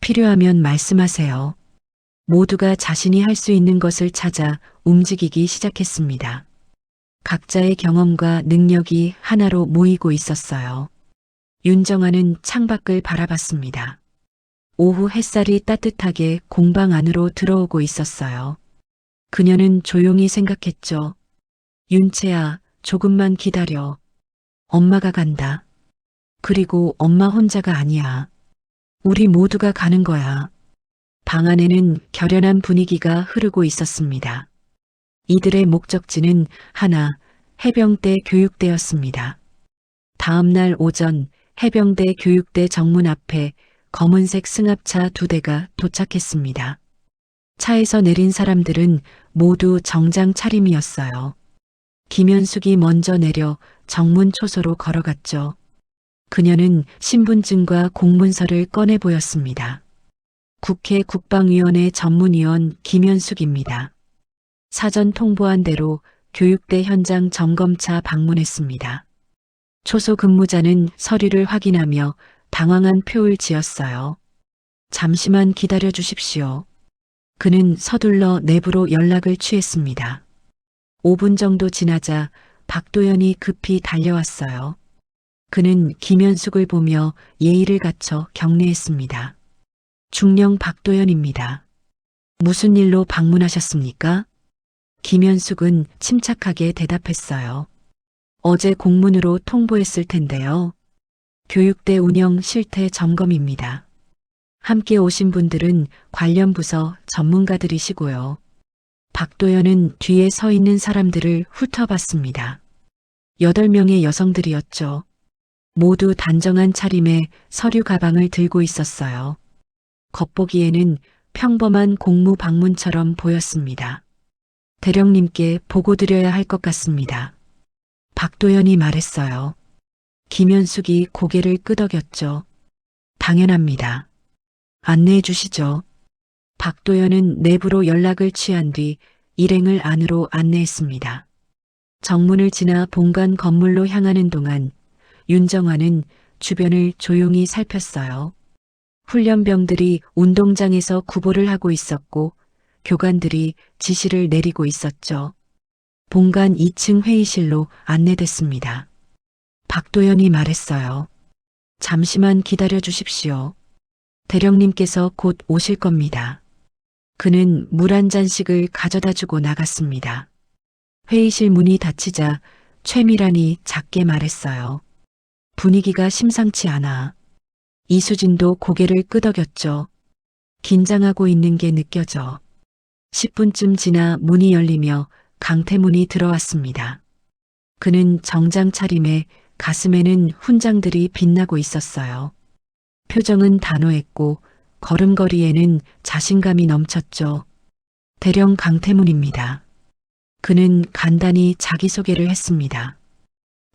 필요하면 말씀하세요. 모두가 자신이 할 수 있는 것을 찾아 움직이기 시작했습니다. 각자의 경험과 능력이 하나로 모이고 있었어요. 윤정아는 창밖을 바라봤습니다. 오후 햇살이 따뜻하게 공방 안으로 들어오고 있었어요. 그녀는 조용히 생각했죠. 윤채야, 조금만 기다려. 엄마가 간다. 그리고 엄마 혼자가 아니야. 우리 모두가 가는 거야. 방 안에는 결연한 분위기가 흐르고 있었습니다. 이들의 목적지는 하나, 해병대 교육대였습니다. 다음 날 오전 해병대 교육대 정문 앞에 검은색 승합차 2대가 도착했습니다. 차에서 내린 사람들은 모두 정장 차림이었어요. 김현숙이 먼저 내려 정문 초소로 걸어갔죠. 그녀는 신분증과 공문서를 꺼내 보였습니다. 국회 국방위원회 전문위원 김현숙입니다. 사전 통보한 대로 교육대 현장 점검차 방문했습니다. 초소 근무자는 서류를 확인하며 당황한 표를 지었어요. 잠시만 기다려 주십시오. 그는 서둘러 내부로 연락을 취했습니다. 5분 정도 지나자 박도연이 급히 달려왔어요. 그는 김현숙을 보며 예의를 갖춰 경례했습니다. 중령 박도연입니다. 무슨 일로 방문하셨습니까? 김현숙은 침착하게 대답했어요. 어제 공문으로 통보했을 텐데요. 교육대 운영 실태 점검입니다. 함께 오신 분들은 관련 부서 전문가들이시고요. 박도연은 뒤에 서 있는 사람들을 훑어봤습니다. 8명의 여성들이었죠. 모두 단정한 차림에 서류 가방을 들고 있었어요. 겉보기에는 평범한 공무 방문처럼 보였습니다. 대령님께 보고 드려야 할 것 같습니다. 박도연이 말했어요. 김현숙이 고개를 끄덕였죠. 당연합니다. 안내해 주시죠. 박도연은 내부로 연락을 취한 뒤 일행을 안으로 안내했습니다. 정문을 지나 본관 건물로 향하는 동안 윤정환은 주변을 조용히 살폈어요. 훈련병들이 운동장에서 구보를 하고 있었고 교관들이 지시를 내리고 있었죠. 본관 2층 회의실로 안내됐습니다. 박도연이 말했어요. 잠시만 기다려 주십시오. 대령님께서 곧 오실 겁니다. 그는 물 한 잔씩을 가져다 주고 나갔습니다. 회의실 문이 닫히자 최미란이 작게 말했어요. 분위기가 심상치 않아. 이수진도 고개를 끄덕였죠. 긴장하고 있는 게 느껴져. 10분쯤 지나 문이 열리며 강태문이 들어왔습니다. 그는 정장 차림에 가슴에는 훈장들이 빛나고 있었어요. 표정은 단호했고 걸음걸이에는 자신감이 넘쳤죠. 대령 강태문입니다. 그는 간단히 자기소개를 했습니다.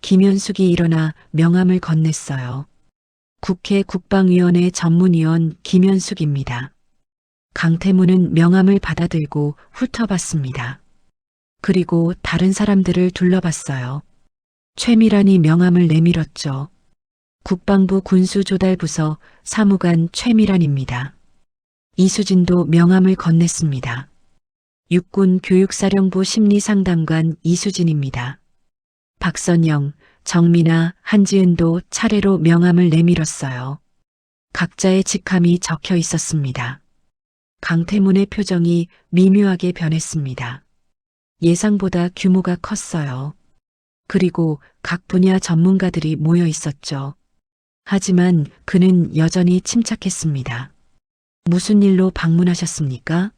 김현숙이 일어나 명함을 건넸어요. 국회 국방위원회 전문위원 김현숙입니다. 강태문은 명함을 받아들고 훑어봤습니다. 그리고 다른 사람들을 둘러봤어요. 최미란이 명함을 내밀었죠. 국방부 군수조달부서 사무관 최미란입니다. 이수진도 명함을 건넸습니다. 육군 교육사령부 심리상담관 이수진입니다. 박선영, 정민아, 한지은도 차례로 명함을 내밀었어요. 각자의 직함이 적혀 있었습니다. 강태문의 표정이 미묘하게 변했습니다. 예상보다 규모가 컸어요. 그리고 각 분야 전문가들이 모여 있었죠. 하지만 그는 여전히 침착했습니다. 무슨 일로 방문하셨습니까?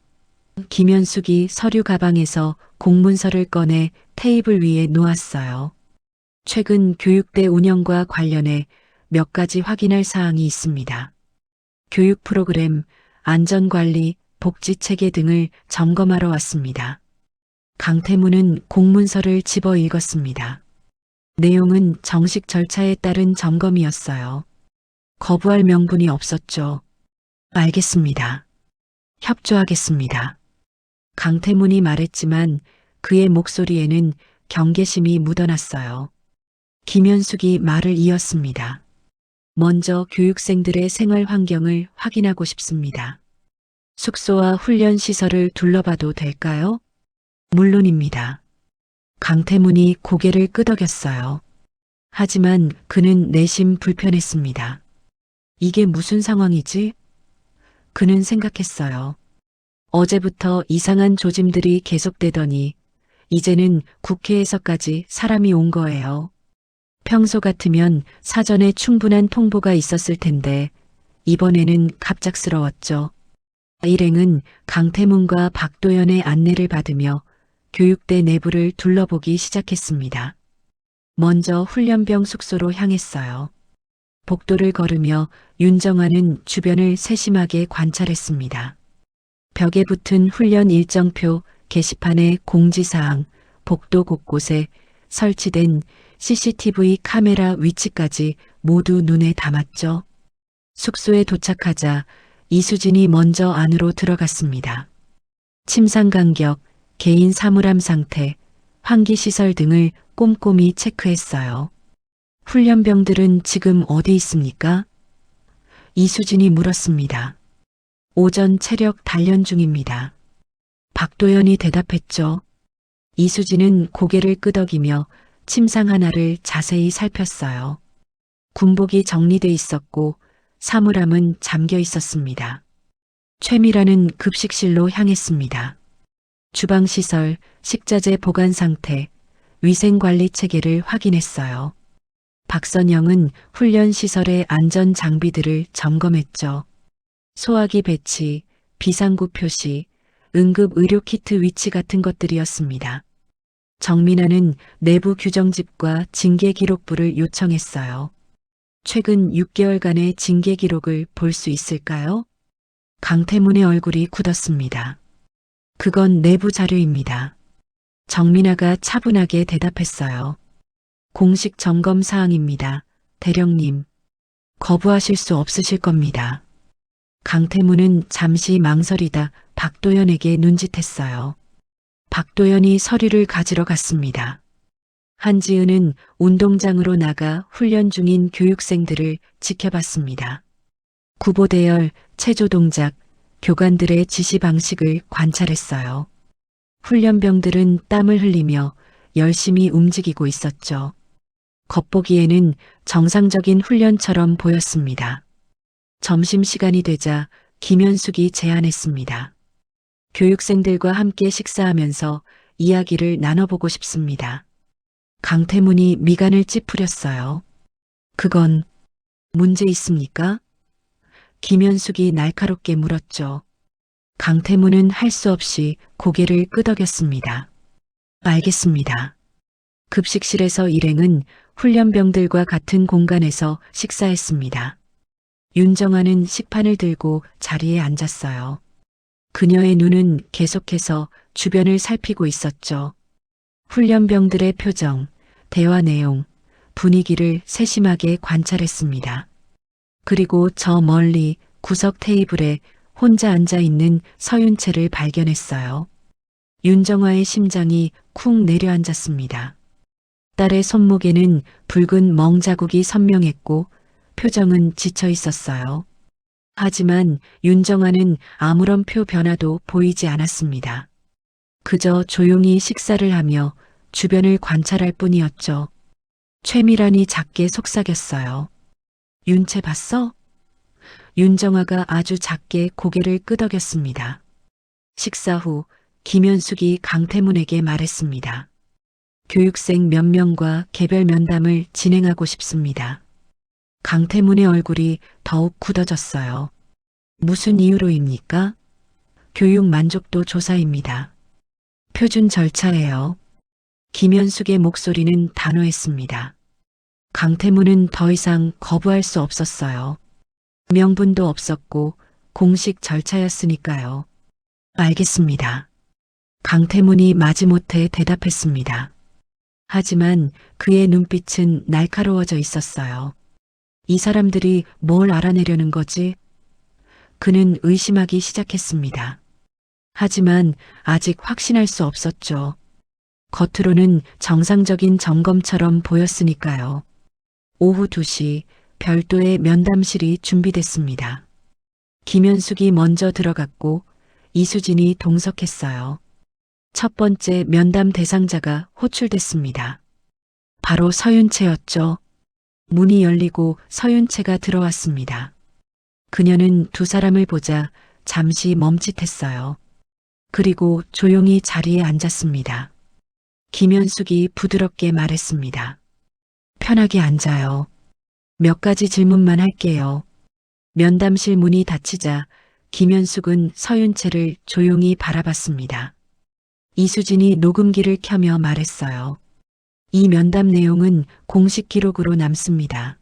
김현숙이 서류 가방에서 공문서를 꺼내 테이블 위에 놓았어요. 최근 교육대 운영과 관련해 몇 가지 확인할 사항이 있습니다. 교육 프로그램, 안전관리, 복지체계 등을 점검하러 왔습니다. 강태문은 공문서를 집어 읽었습니다. 내용은 정식 절차에 따른 점검이었어요. 거부할 명분이 없었죠. 알겠습니다. 협조하겠습니다. 강태문이 말했지만 그의 목소리에는 경계심이 묻어났어요. 김현숙이 말을 이었습니다. 먼저 교육생들의 생활 환경을 확인하고 싶습니다. 숙소와 훈련 시설을 둘러봐도 될까요? 물론입니다. 강태문이 고개를 끄덕였어요. 하지만 그는 내심 불편했습니다. 이게 무슨 상황이지? 그는 생각했어요. 어제부터 이상한 조짐들이 계속되더니 이제는 국회에서까지 사람이 온 거예요. 평소 같으면 사전에 충분한 통보가 있었을 텐데 이번에는 갑작스러웠죠. 일행은 강태문과 박도연의 안내를 받으며 교육대 내부를 둘러보기 시작했습니다. 먼저 훈련병 숙소로 향했어요. 복도를 걸으며 윤정환은 주변을 세심하게 관찰했습니다. 벽에 붙은 훈련 일정표, 게시판의 공지사항, 복도 곳곳에 설치된 CCTV 카메라 위치까지 모두 눈에 담았죠. 숙소에 도착하자 이수진이 먼저 안으로 들어갔습니다. 침상 간격, 개인 사물함 상태, 환기시설 등을 꼼꼼히 체크했어요. 훈련병들은 지금 어디 있습니까? 이수진이 물었습니다. 오전 체력 단련 중입니다. 박도연이 대답했죠. 이수진은 고개를 끄덕이며 침상 하나를 자세히 살폈어요. 군복이 정리돼 있었고 사물함은 잠겨 있었습니다. 최미라는 급식실로 향했습니다. 주방시설, 식자재 보관 상태, 위생관리 체계를 확인했어요. 박선영은 훈련시설의 안전 장비들을 점검했죠. 소화기 배치, 비상구 표시, 응급 의료 키트 위치 같은 것들이었습니다. 정민아는 내부 규정집과 징계 기록부를 요청했어요. 최근 6개월간의 징계 기록을 볼 수 있을까요? 강태문의 얼굴이 굳었습니다. 그건 내부 자료입니다. 정민아가 차분하게 대답했어요. 공식 점검 사항입니다. 대령님, 거부하실 수 없으실 겁니다. 강태문은 잠시 망설이다 박도연에게 눈짓했어요. 박도연이 서류를 가지러 갔습니다. 한지은은 운동장으로 나가 훈련 중인 교육생들을 지켜봤습니다. 구보대열, 체조 동작, 교관들의 지시 방식을 관찰했어요. 훈련병들은 땀을 흘리며 열심히 움직이고 있었죠. 겉보기에는 정상적인 훈련처럼 보였습니다. 점심시간이 되자 김현숙이 제안했습니다. 교육생들과 함께 식사하면서 이야기를 나눠보고 싶습니다. 강태문이 미간을 찌푸렸어요. 그건 문제 있습니까? 김현숙이 날카롭게 물었죠. 강태문은 할 수 없이 고개를 끄덕였습니다. 알겠습니다. 급식실에서 일행은 훈련병들과 같은 공간에서 식사했습니다. 윤정아는 식판을 들고 자리에 앉았어요. 그녀의 눈은 계속해서 주변을 살피고 있었죠. 훈련병들의 표정, 대화 내용, 분위기를 세심하게 관찰했습니다. 그리고 저 멀리 구석 테이블에 혼자 앉아 있는 서윤채를 발견했어요. 윤정아의 심장이 쿵 내려앉았습니다. 딸의 손목에는 붉은 멍 자국이 선명했고 표정은 지쳐 있었어요. 하지만 윤정아는 아무런 표 변화도 보이지 않았습니다. 그저 조용히 식사를 하며 주변을 관찰할 뿐이었죠. 최미란이 작게 속삭였어요. 윤채 봤어? 윤정아가 아주 작게 고개를 끄덕였습니다. 식사 후 김현숙이 강태문에게 말했습니다. 교육생 몇 명과 개별 면담을 진행하고 싶습니다. 강태문의 얼굴이 더욱 굳어졌어요. 무슨 이유로입니까? 교육 만족도 조사입니다. 표준 절차예요. 김현숙의 목소리는 단호했습니다. 강태문은 더 이상 거부할 수 없었어요. 명분도 없었고 공식 절차였으니까요. 알겠습니다. 강태문이 마지못해 대답했습니다. 하지만 그의 눈빛은 날카로워져 있었어요. 이 사람들이 뭘 알아내려는 거지? 그는 의심하기 시작했습니다. 하지만 아직 확신할 수 없었죠. 겉으로는 정상적인 점검처럼 보였으니까요. 오후 2시 별도의 면담실이 준비됐습니다. 김현숙이 먼저 들어갔고 이수진이 동석했어요. 첫 번째 면담 대상자가 호출됐습니다. 바로 서윤채였죠. 문이 열리고 서윤채가 들어왔습니다. 그녀는 두 사람을 보자 잠시 멈칫했어요. 그리고 조용히 자리에 앉았습니다. 김현숙이 부드럽게 말했습니다. 편하게 앉아요. 몇 가지 질문만 할게요. 면담실 문이 닫히자 김현숙은 서윤채를 조용히 바라봤습니다. 이수진이 녹음기를 켜며 말했어요. 이 면담 내용은 공식 기록으로 남습니다.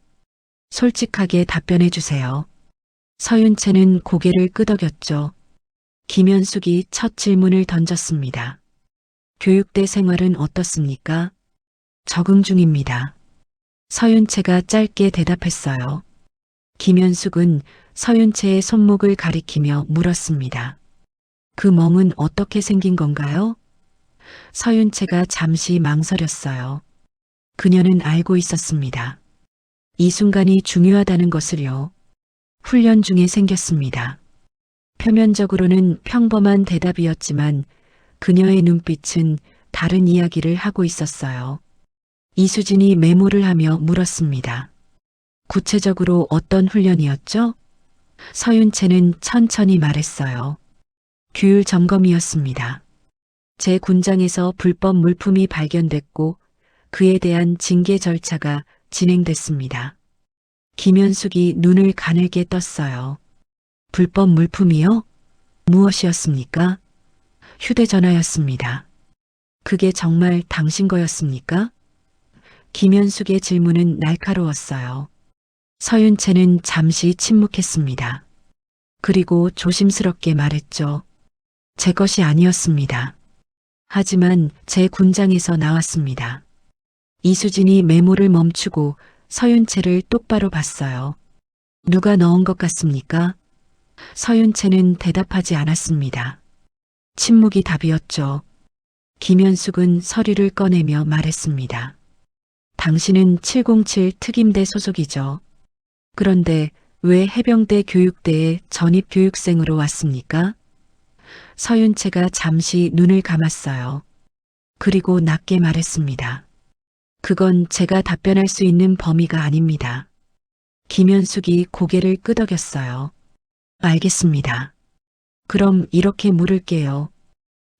솔직하게 답변해 주세요. 서윤채는 고개를 끄덕였죠. 김현숙이 첫 질문을 던졌습니다. 교육대 생활은 어떻습니까? 적응 중입니다. 서윤채가 짧게 대답했어요. 김현숙은 서윤채의 손목을 가리키며 물었습니다. 그 멍은 어떻게 생긴 건가요? 서윤채가 잠시 망설였어요. 그녀는 알고 있었습니다. 이 순간이 중요하다는 것을요. 훈련 중에 생겼습니다. 표면적으로는 평범한 대답이었지만 그녀의 눈빛은 다른 이야기를 하고 있었어요. 이수진이 메모를 하며 물었습니다. 구체적으로 어떤 훈련이었죠? 서윤채는 천천히 말했어요. 규율 점검이었습니다. 제 군장에서 불법 물품이 발견됐고 그에 대한 징계 절차가 진행됐습니다. 김현숙이 눈을 가늘게 떴어요. 불법 물품이요? 무엇이었습니까? 휴대전화였습니다. 그게 정말 당신 거였습니까? 김현숙의 질문은 날카로웠어요. 서윤채는 잠시 침묵했습니다. 그리고 조심스럽게 말했죠. 제 것이 아니었습니다. 하지만 제 군장에서 나왔습니다. 이수진이 메모를 멈추고 서윤채를 똑바로 봤어요. 누가 넣은 것 같습니까? 서윤채는 대답하지 않았습니다. 침묵이 답이었죠. 김현숙은 서류를 꺼내며 말했습니다. 당신은 707 특임대 소속이죠. 그런데 왜 해병대 교육대에 전입 교육생으로 왔습니까? 서윤채가 잠시 눈을 감았어요. 그리고 낮게 말했습니다. 그건 제가 답변할 수 있는 범위가 아닙니다. 김현숙이 고개를 끄덕였어요. 알겠습니다. 그럼 이렇게 물을게요.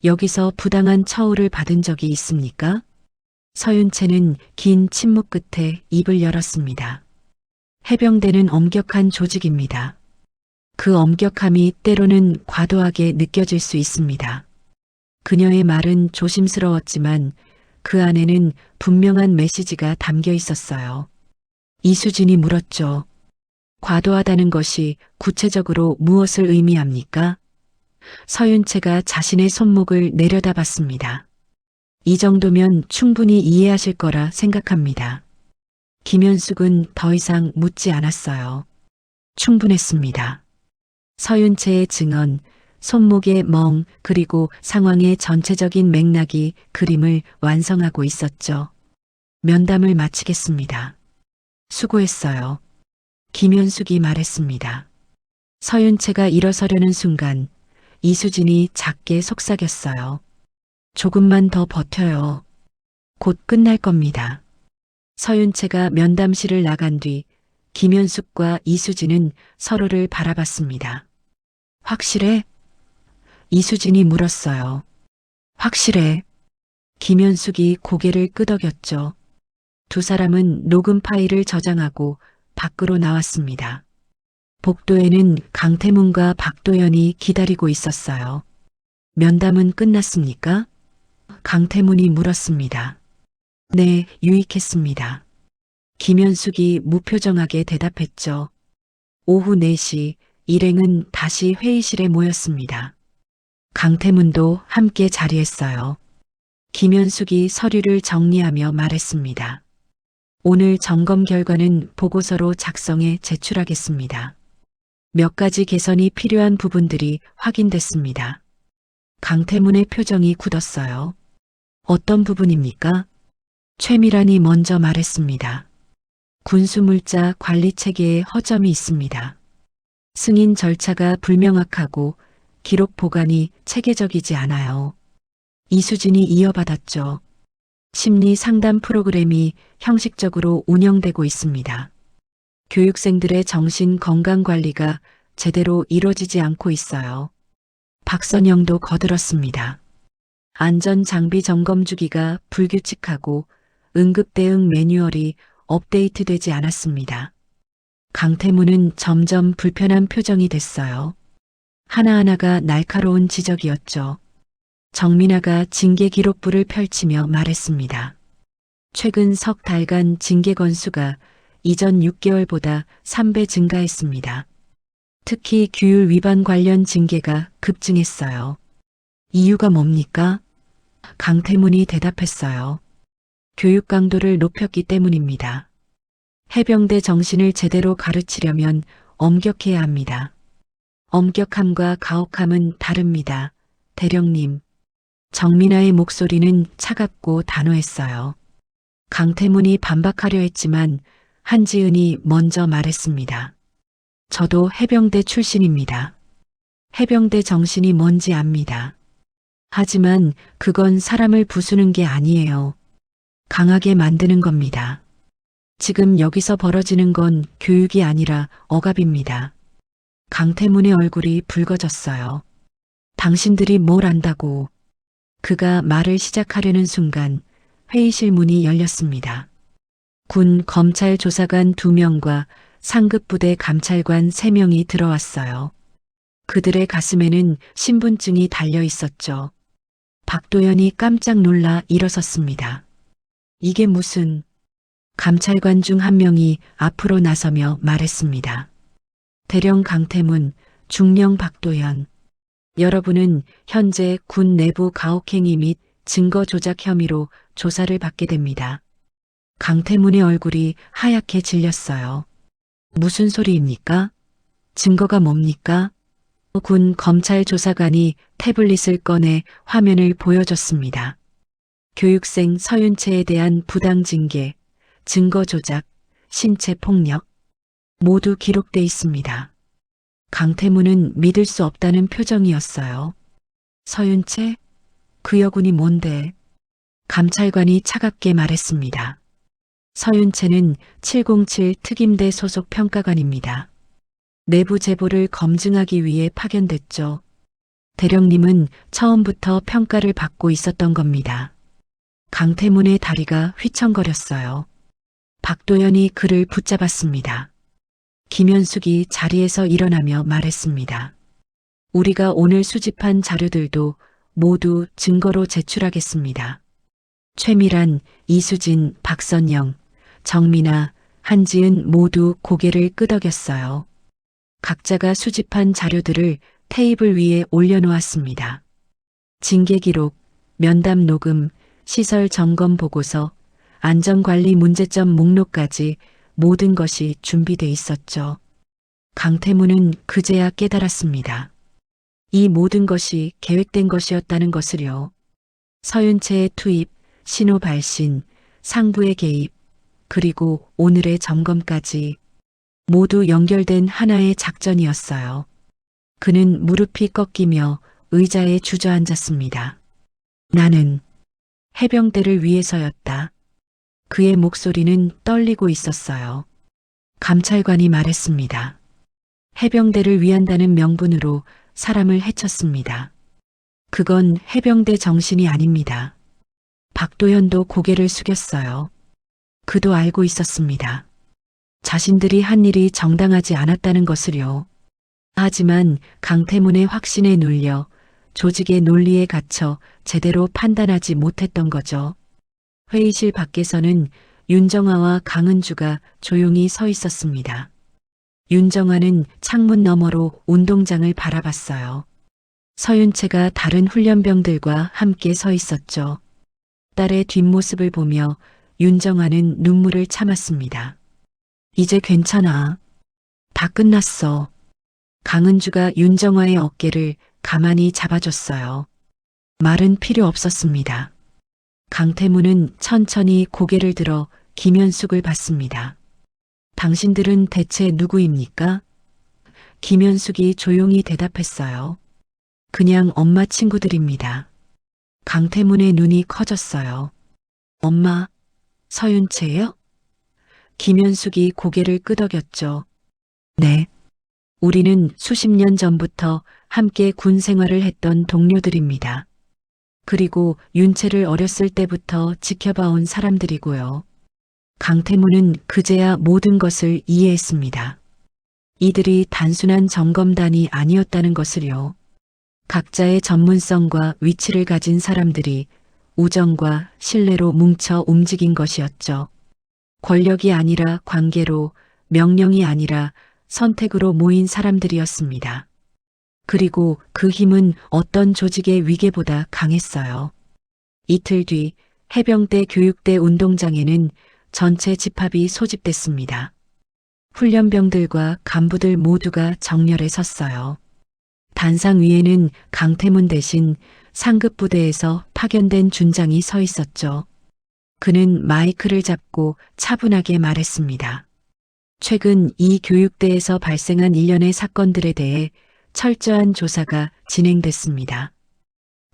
여기서 부당한 처우를 받은 적이 있습니까? 서윤채는 긴 침묵 끝에 입을 열었습니다. 해병대는 엄격한 조직입니다. 그 엄격함이 때로는 과도하게 느껴질 수 있습니다. 그녀의 말은 조심스러웠지만 그 안에는 분명한 메시지가 담겨 있었어요. 이수진이 물었죠. 과도하다는 것이 구체적으로 무엇을 의미합니까? 서윤채가 자신의 손목을 내려다봤습니다. 이 정도면 충분히 이해하실 거라 생각합니다. 김현숙은 더 이상 묻지 않았어요. 충분했습니다. 서윤채의 증언, 손목의 멍, 그리고 상황의 전체적인 맥락이 그림을 완성하고 있었죠. 면담을 마치겠습니다. 수고했어요. 김현숙이 말했습니다. 서윤채가 일어서려는 순간 이수진이 작게 속삭였어요. 조금만 더 버텨요. 곧 끝날 겁니다. 서윤채가 면담실을 나간 뒤 김현숙과 이수진은 서로를 바라봤습니다. 확실해? 이수진이 물었어요. 확실해. 김현숙이 고개를 끄덕였죠. 두 사람은 녹음 파일을 저장하고 밖으로 나왔습니다. 복도에는 강태문과 박도연이 기다리고 있었어요. 면담은 끝났습니까? 강태문이 물었습니다. 네, 유익했습니다. 김현숙이 무표정하게 대답했죠. 오후 4시 일행은 다시 회의실에 모였습니다. 강태문도 함께 자리했어요. 김현숙이 서류를 정리하며 말했습니다. 오늘 점검 결과는 보고서로 작성해 제출하겠습니다. 몇 가지 개선이 필요한 부분들이 확인됐습니다. 강태문의 표정이 굳었어요. 어떤 부분입니까? 최미란이 먼저 말했습니다. 군수물자 관리 체계에 허점이 있습니다. 승인 절차가 불명확하고 기록 보관이 체계적이지 않아요. 이수진이 이어받았죠. 심리 상담 프로그램이 형식적으로 운영되고 있습니다. 교육생들의 정신 건강 관리가 제대로 이루어지지 않고 있어요. 박선영도 거들었습니다. 안전 장비 점검 주기가 불규칙하고 응급 대응 매뉴얼이 업데이트되지 않았습니다. 강태문은 점점 불편한 표정이 됐어요. 하나하나가 날카로운 지적이었죠. 정민아가 징계 기록부를 펼치며 말했습니다. 최근 석 달간 징계 건수가 이전 6개월보다 3배 증가했습니다. 특히 규율 위반 관련 징계가 급증했어요. 이유가 뭡니까? 강태문이 대답했어요. 교육 강도를 높였기 때문입니다. 해병대 정신을 제대로 가르치려면 엄격해야 합니다. 엄격함과 가혹함은 다릅니다. 대령님. 정민아의 목소리는 차갑고 단호했어요. 강태문이 반박하려 했지만 한지은이 먼저 말했습니다. 저도 해병대 출신입니다. 해병대 정신이 뭔지 압니다. 하지만 그건 사람을 부수는 게 아니에요. 강하게 만드는 겁니다. 지금 여기서 벌어지는 건 교육이 아니라 억압입니다. 강태문의 얼굴이 붉어졌어요. 당신들이 뭘 안다고. 그가 말을 시작하려는 순간 회의실 문이 열렸습니다. 군 검찰 조사관 2명과 상급부대 감찰관 3명이 들어왔어요. 그들의 가슴에는 신분증이 달려 있었죠. 박도연이 깜짝 놀라 일어섰습니다. 이게 무슨... 감찰관 중 한 명이 앞으로 나서며 말했습니다. 대령 강태문, 중령 박도연. 여러분은 현재 군 내부 가혹행위 및 증거 조작 혐의로 조사를 받게 됩니다. 강태문의 얼굴이 하얗게 질렸어요. 무슨 소리입니까? 증거가 뭡니까? 군 검찰 조사관이 태블릿을 꺼내 화면을 보여줬습니다. 교육생 서윤채에 대한 부당 징계, 증거 조작, 신체 폭력 모두 기록돼 있습니다. 강태문은 믿을 수 없다는 표정이었어요. 서윤채? 그 여군이 뭔데? 감찰관이 차갑게 말했습니다. 서윤채는 707 특임대 소속 평가관입니다. 내부 제보를 검증하기 위해 파견됐죠. 대령님은 처음부터 평가를 받고 있었던 겁니다. 강태문의 다리가 휘청거렸어요. 박도연이 그를 붙잡았습니다. 김현숙이 자리에서 일어나며 말했습니다. 우리가 오늘 수집한 자료들도 모두 증거로 제출하겠습니다. 최미란, 이수진, 박선영, 정민아, 한지은 모두 고개를 끄덕였어요. 각자가 수집한 자료들을 테이블 위에 올려놓았습니다. 징계 기록, 면담 녹음, 시설 점검 보고서, 안전관리 문제점 목록까지 모든 것이 준비돼 있었죠. 강태문은 그제야 깨달았습니다. 이 모든 것이 계획된 것이었다는 것을요. 서윤채의 투입, 신호 발신, 상부의 개입, 그리고 오늘의 점검까지 모두 연결된 하나의 작전이었어요. 그는 무릎이 꺾이며 의자에 주저앉았습니다. 나는 해병대를 위해서였다. 그의 목소리는 떨리고 있었어요. 감찰관이 말했습니다. 해병대를 위한다는 명분으로 사람을 해쳤습니다. 그건 해병대 정신이 아닙니다. 박도연도 고개를 숙였어요. 그도 알고 있었습니다. 자신들이 한 일이 정당하지 않았다는 것을요. 하지만 강태문의 확신에 눌려 조직의 논리에 갇혀 제대로 판단하지 못했던 거죠. 회의실 밖에서는 윤정아와 강은주가 조용히 서 있었습니다. 윤정아는 창문 너머로 운동장을 바라봤어요. 서윤채가 다른 훈련병들과 함께 서 있었죠. 딸의 뒷모습을 보며 윤정아는 눈물을 참았습니다. 이제 괜찮아. 다 끝났어. 강은주가 윤정아의 어깨를 가만히 잡아줬어요. 말은 필요 없었습니다. 강태문은 천천히 고개를 들어 김현숙을 봤습니다. 당신들은 대체 누구입니까? 김현숙이 조용히 대답했어요. 그냥 엄마 친구들입니다. 강태문의 눈이 커졌어요. 엄마, 서윤채요? 김현숙이 고개를 끄덕였죠. 네. 우리는 수십 년 전부터 함께 군 생활을 했던 동료들입니다. 그리고 윤채를 어렸을 때부터 지켜봐온 사람들이고요. 강태문은 그제야 모든 것을 이해했습니다. 이들이 단순한 점검단이 아니었다는 것을요. 각자의 전문성과 위치를 가진 사람들이 우정과 신뢰로 뭉쳐 움직인 것이었죠. 권력이 아니라 관계로, 명령이 아니라 선택으로 모인 사람들이었습니다. 그리고 그 힘은 어떤 조직의 위계보다 강했어요. 이틀 뒤 해병대 교육대 운동장에는 전체 집합이 소집됐습니다. 훈련병들과 간부들 모두가 정렬에 섰어요. 단상 위에는 강태문 대신 상급 부대에서 파견된 준장이 서 있었죠. 그는 마이크를 잡고 차분하게 말했습니다. 최근 이 교육대에서 발생한 일련의 사건들에 대해 철저한 조사가 진행됐습니다.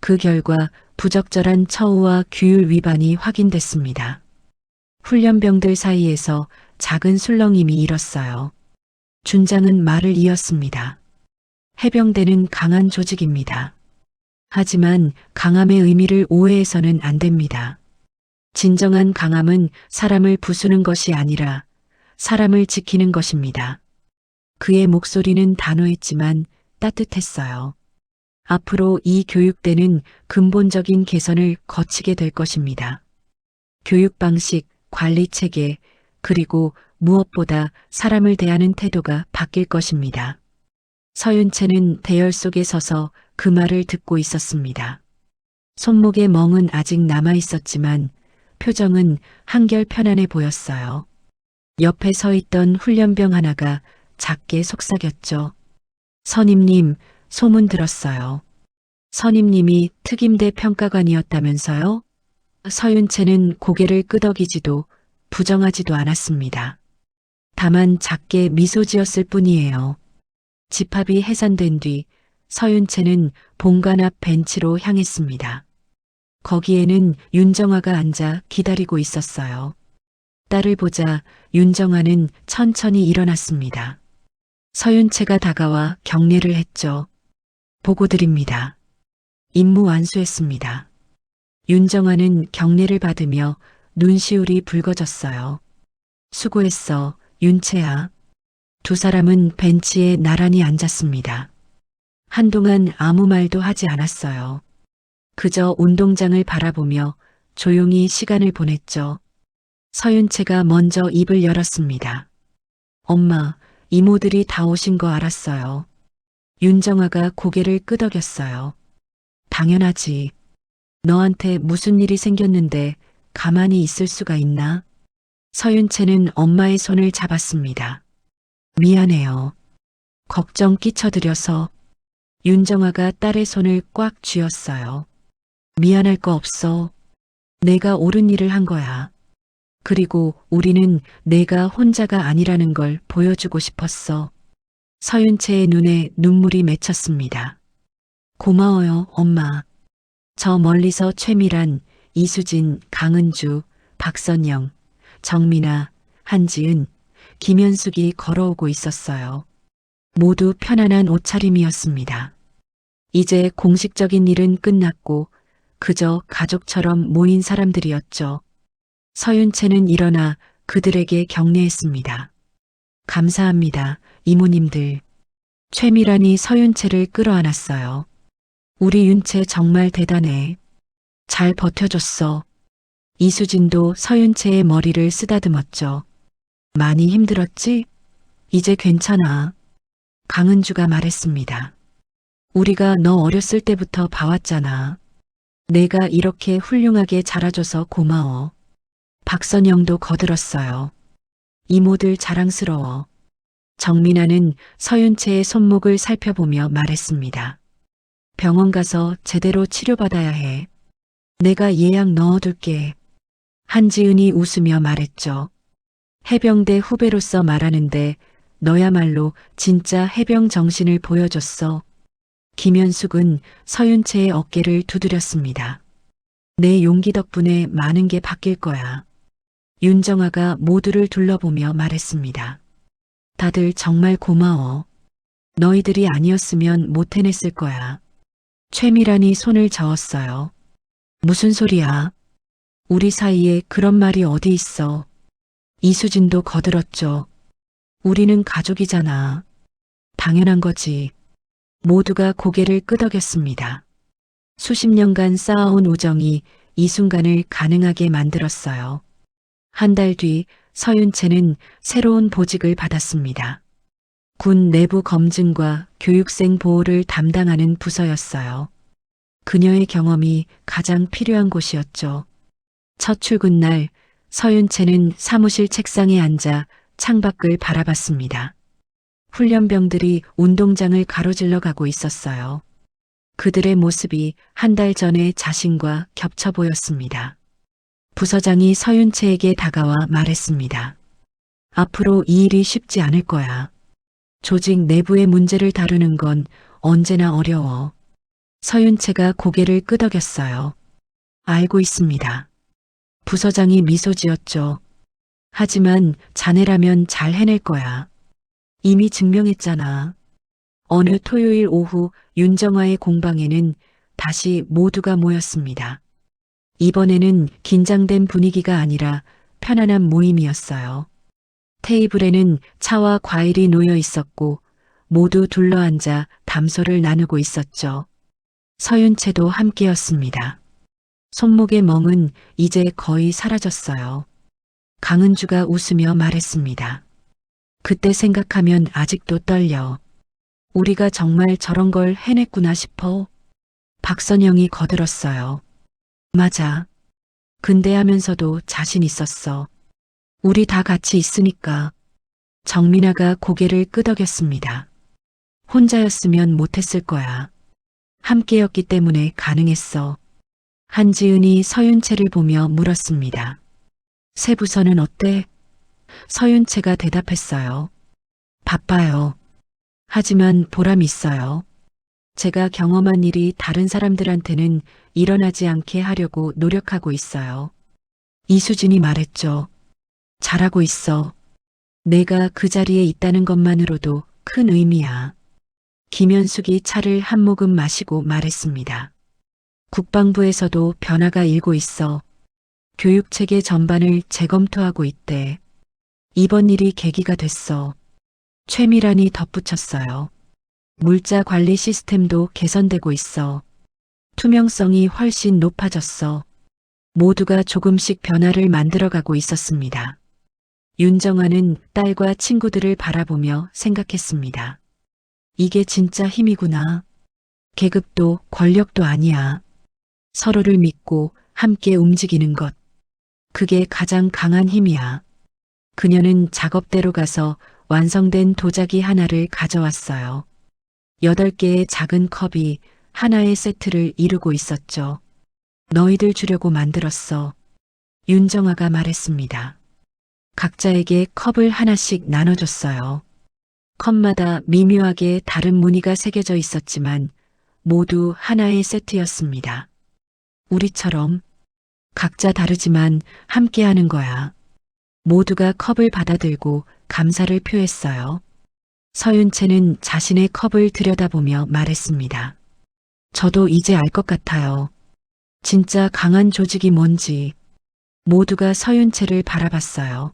그 결과 부적절한 처우와 규율 위반이 확인됐습니다. 훈련병들 사이에서 작은 술렁임이 일었어요. 준장은 말을 이었습니다. 해병대는 강한 조직입니다. 하지만 강함의 의미를 오해해서는 안 됩니다. 진정한 강함은 사람을 부수는 것이 아니라 사람을 지키는 것입니다. 그의 목소리는 단호했지만 따뜻했어요. 앞으로 이 교육대는 근본적인 개선을 거치게 될 것입니다. 교육 방식, 관리 체계, 그리고 무엇보다 사람을 대하는 태도가 바뀔 것입니다. 서윤채는 대열 속에 서서 그 말을 듣고 있었습니다. 손목에 멍은 아직 남아 있었지만 표정은 한결 편안해 보였어요. 옆에 서 있던 훈련병 하나가 작게 속삭였죠. 선임님, 소문 들었어요. 선임님이 특임대 평가관이었다면서요? 서윤채는 고개를 끄덕이지도 부정하지도 않았습니다. 다만 작게 미소 지었을 뿐이에요. 집합이 해산된 뒤 서윤채는 본관 앞 벤치로 향했습니다. 거기에는 윤정아가 앉아 기다리고 있었어요. 딸을 보자 윤정아는 천천히 일어났습니다. 서윤채가 다가와 경례를 했죠. 보고 드립니다. 임무 완수했습니다. 윤정아는 경례를 받으며 눈시울이 붉어졌어요. 수고했어, 윤채야. 두 사람은 벤치에 나란히 앉았습니다. 한동안 아무 말도 하지 않았어요. 그저 운동장을 바라보며 조용히 시간을 보냈죠. 서윤채가 먼저 입을 열었습니다. 엄마, 이모들이 다 오신 거 알았어요. 윤정아가 고개를 끄덕였어요. 당연하지. 너한테 무슨 일이 생겼는데 가만히 있을 수가 있나? 서윤채는 엄마의 손을 잡았습니다. 미안해요. 걱정 끼쳐드려서. 윤정아가 딸의 손을 꽉 쥐었어요. 미안할 거 없어. 내가 옳은 일을 한 거야. 그리고 우리는 내가 혼자가 아니라는 걸 보여주고 싶었어. 서윤채의 눈에 눈물이 맺혔습니다. 고마워요, 엄마. 저 멀리서 최미란, 이수진, 강은주, 박선영, 정민아, 한지은, 김현숙이 걸어오고 있었어요. 모두 편안한 옷차림이었습니다. 이제 공식적인 일은 끝났고 그저 가족처럼 모인 사람들이었죠. 서윤채는 일어나 그들에게 경례했습니다. 감사합니다, 이모님들. 최미란이 서윤채를 끌어안았어요. 우리 윤채 정말 대단해. 잘 버텨줬어. 이수진도 서윤채의 머리를 쓰다듬었죠. 많이 힘들었지? 이제 괜찮아. 강은주가 말했습니다. 우리가 너 어렸을 때부터 봐왔잖아. 내가 이렇게 훌륭하게 자라줘서 고마워. 박선영도 거들었어요. 이모들 자랑스러워. 정민아는 서윤채의 손목을 살펴보며 말했습니다. 병원 가서 제대로 치료받아야 해. 내가 예약 넣어둘게. 한지은이 웃으며 말했죠. 해병대 후배로서 말하는데 너야말로 진짜 해병 정신을 보여줬어. 김현숙은 서윤채의 어깨를 두드렸습니다. 내 용기 덕분에 많은 게 바뀔 거야. 윤정아가 모두를 둘러보며 말했습니다. 다들 정말 고마워. 너희들이 아니었으면 못 해냈을 거야. 최미란이 손을 저었어요. 무슨 소리야? 우리 사이에 그런 말이 어디 있어. 이수진도 거들었죠. 우리는 가족이잖아. 당연한 거지. 모두가 고개를 끄덕였습니다. 수십 년간 쌓아온 우정이 이 순간을 가능하게 만들었어요. 한 달 뒤 서윤채는 새로운 보직을 받았습니다. 군 내부 검증과 교육생 보호를 담당하는 부서였어요. 그녀의 경험이 가장 필요한 곳이었죠. 첫 출근 날 서윤채는 사무실 책상에 앉아 창밖을 바라봤습니다. 훈련병들이 운동장을 가로질러 가고 있었어요. 그들의 모습이 한 달 전의 자신과 겹쳐 보였습니다. 부서장이 서윤채에게 다가와 말했습니다. 앞으로 이 일이 쉽지 않을 거야. 조직 내부의 문제를 다루는 건 언제나 어려워. 서윤채가 고개를 끄덕였어요. 알고 있습니다. 부서장이 미소 지었죠. 하지만 자네라면 잘 해낼 거야. 이미 증명했잖아. 어느 토요일 오후 윤정화의 공방에는 다시 모두가 모였습니다. 이번에는 긴장된 분위기가 아니라 편안한 모임이었어요. 테이블에는 차와 과일이 놓여 있었고 모두 둘러앉아 담소를 나누고 있었죠. 서윤채도 함께였습니다. 손목의 멍은 이제 거의 사라졌어요. 강은주가 웃으며 말했습니다. 그때 생각하면 아직도 떨려. 우리가 정말 저런 걸 해냈구나 싶어. 박선영이 거들었어요. 맞아. 근데 하면서도 자신 있었어. 우리 다 같이 있으니까. 정민아가 고개를 끄덕였습니다. 혼자였으면 못했을 거야. 함께였기 때문에 가능했어. 한지은이 서윤채를 보며 물었습니다. 새 부서는 어때? 서윤채가 대답했어요. 바빠요. 하지만 보람 있어요. 제가 경험한 일이 다른 사람들한테는 일어나지 않게 하려고 노력하고 있어요. 이수진이 말했죠. 잘하고 있어. 내가 그 자리에 있다는 것만으로도 큰 의미야. 김현숙이 차를 한 모금 마시고 말했습니다. 국방부에서도 변화가 일고 있어. 교육체계 전반을 재검토하고 있대. 이번 일이 계기가 됐어. 최미란이 덧붙였어요. 물자 관리 시스템도 개선되고 있어. 투명성이 훨씬 높아졌어. 모두가 조금씩 변화를 만들어가고 있었습니다. 윤정아는 딸과 친구들을 바라보며 생각했습니다. 이게 진짜 힘이구나. 계급도 권력도 아니야. 서로를 믿고 함께 움직이는 것. 그게 가장 강한 힘이야. 그녀는 작업대로 가서 완성된 도자기 하나를 가져왔어요. 8개의 작은 컵이 하나의 세트를 이루고 있었죠. 너희들 주려고 만들었어. 윤정아가 말했습니다. 각자에게 컵을 하나씩 나눠줬어요. 컵마다 미묘하게 다른 무늬가 새겨져 있었지만 모두 하나의 세트였습니다. 우리처럼 각자 다르지만 함께하는 거야. 모두가 컵을 받아들고 감사를 표했어요. 서윤채는 자신의 컵을 들여다보며 말했습니다. 저도 이제 알 것 같아요. 진짜 강한 조직이 뭔지. 모두가 서윤채를 바라봤어요.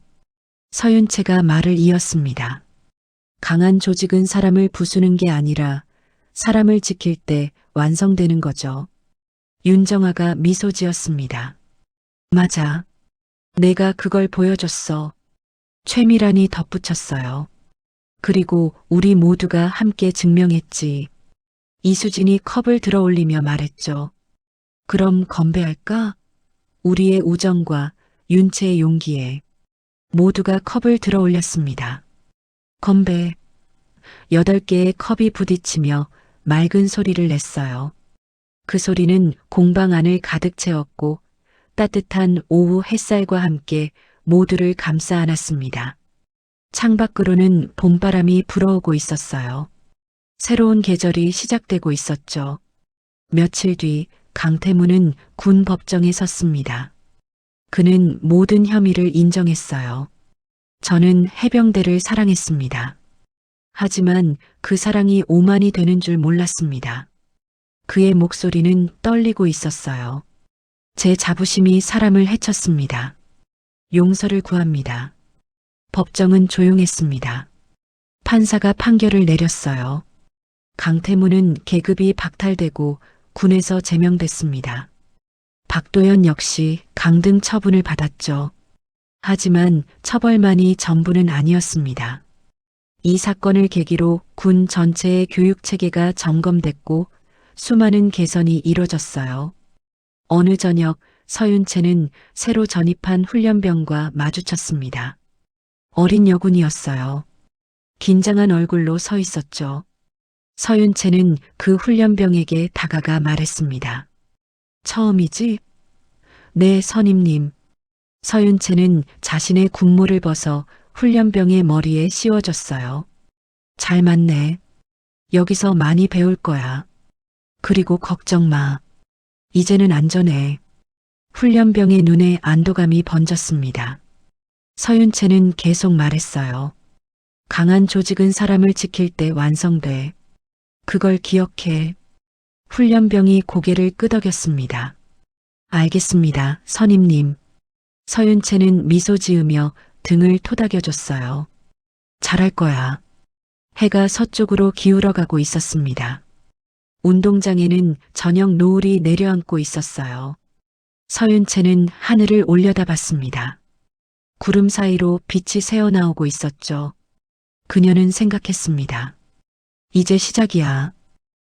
서윤채가 말을 이었습니다. 강한 조직은 사람을 부수는 게 아니라 사람을 지킬 때 완성되는 거죠. 윤정아가 미소 지었습니다. 맞아. 내가 그걸 보여줬어. 최미란이 덧붙였어요. 그리고 우리 모두가 함께 증명했지. 이수진이 컵을 들어 올리며 말했죠. 그럼 건배할까? 우리의 우정과 윤채의 용기에. 모두가 컵을 들어 올렸습니다. 건배. 8개의 컵이 부딪히며 맑은 소리를 냈어요. 그 소리는 공방 안을 가득 채웠고 따뜻한 오후 햇살과 함께 모두를 감싸 안았습니다. 창밖으로는 봄바람이 불어오고 있었어요. 새로운 계절이 시작되고 있었죠. 며칠 뒤 강태무는 군 법정에 섰습니다. 그는 모든 혐의를 인정했어요. 저는 해병대를 사랑했습니다. 하지만 그 사랑이 오만이 되는 줄 몰랐습니다. 그의 목소리는 떨리고 있었어요. 제 자부심이 사람을 해쳤습니다. 용서를 구합니다. 법정은 조용했습니다. 판사가 판결을 내렸어요. 강태무는 계급이 박탈되고 군에서 제명됐습니다. 박도연 역시 강등 처분을 받았죠. 하지만 처벌만이 전부는 아니었습니다. 이 사건을 계기로 군 전체의 교육 체계가 점검됐고 수많은 개선이 이뤄졌어요. 어느 저녁 서윤채는 새로 전입한 훈련병과 마주쳤습니다. 어린 여군이었어요. 긴장한 얼굴로 서 있었죠. 서윤채는 그 훈련병에게 다가가 말했습니다. 처음이지? 네, 선임님. 서윤채는 자신의 군무를 벗어 훈련병의 머리에 씌워줬어요. 잘 맞네. 여기서 많이 배울 거야. 그리고 걱정 마. 이제는 안전해. 훈련병의 눈에 안도감이 번졌습니다. 서윤채는 계속 말했어요. 강한 조직은 사람을 지킬 때 완성돼. 그걸 기억해. 훈련병이 고개를 끄덕였습니다. 알겠습니다, 선임님. 서윤채는 미소 지으며 등을 토닥여줬어요. 잘할 거야. 해가 서쪽으로 기울어가고 있었습니다. 운동장에는 저녁 노을이 내려앉고 있었어요. 서윤채는 하늘을 올려다봤습니다. 구름 사이로 빛이 새어나오고 있었죠. 그녀는 생각했습니다. 이제 시작이야.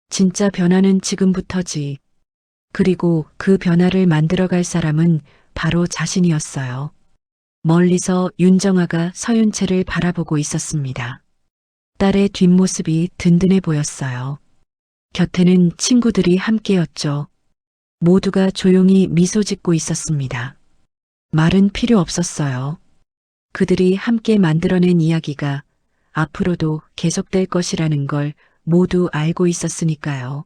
진짜 변화는 지금부터지. 그리고 그 변화를 만들어갈 사람은 바로 자신이었어요. 멀리서 윤정아가 서윤채를 바라보고 있었습니다. 딸의 뒷모습이 든든해 보였어요. 곁에는 친구들이 함께였죠. 모두가 조용히 미소 짓고 있었습니다. 말은 필요 없었어요. 그들이 함께 만들어낸 이야기가 앞으로도 계속될 것이라는 걸 모두 알고 있었으니까요.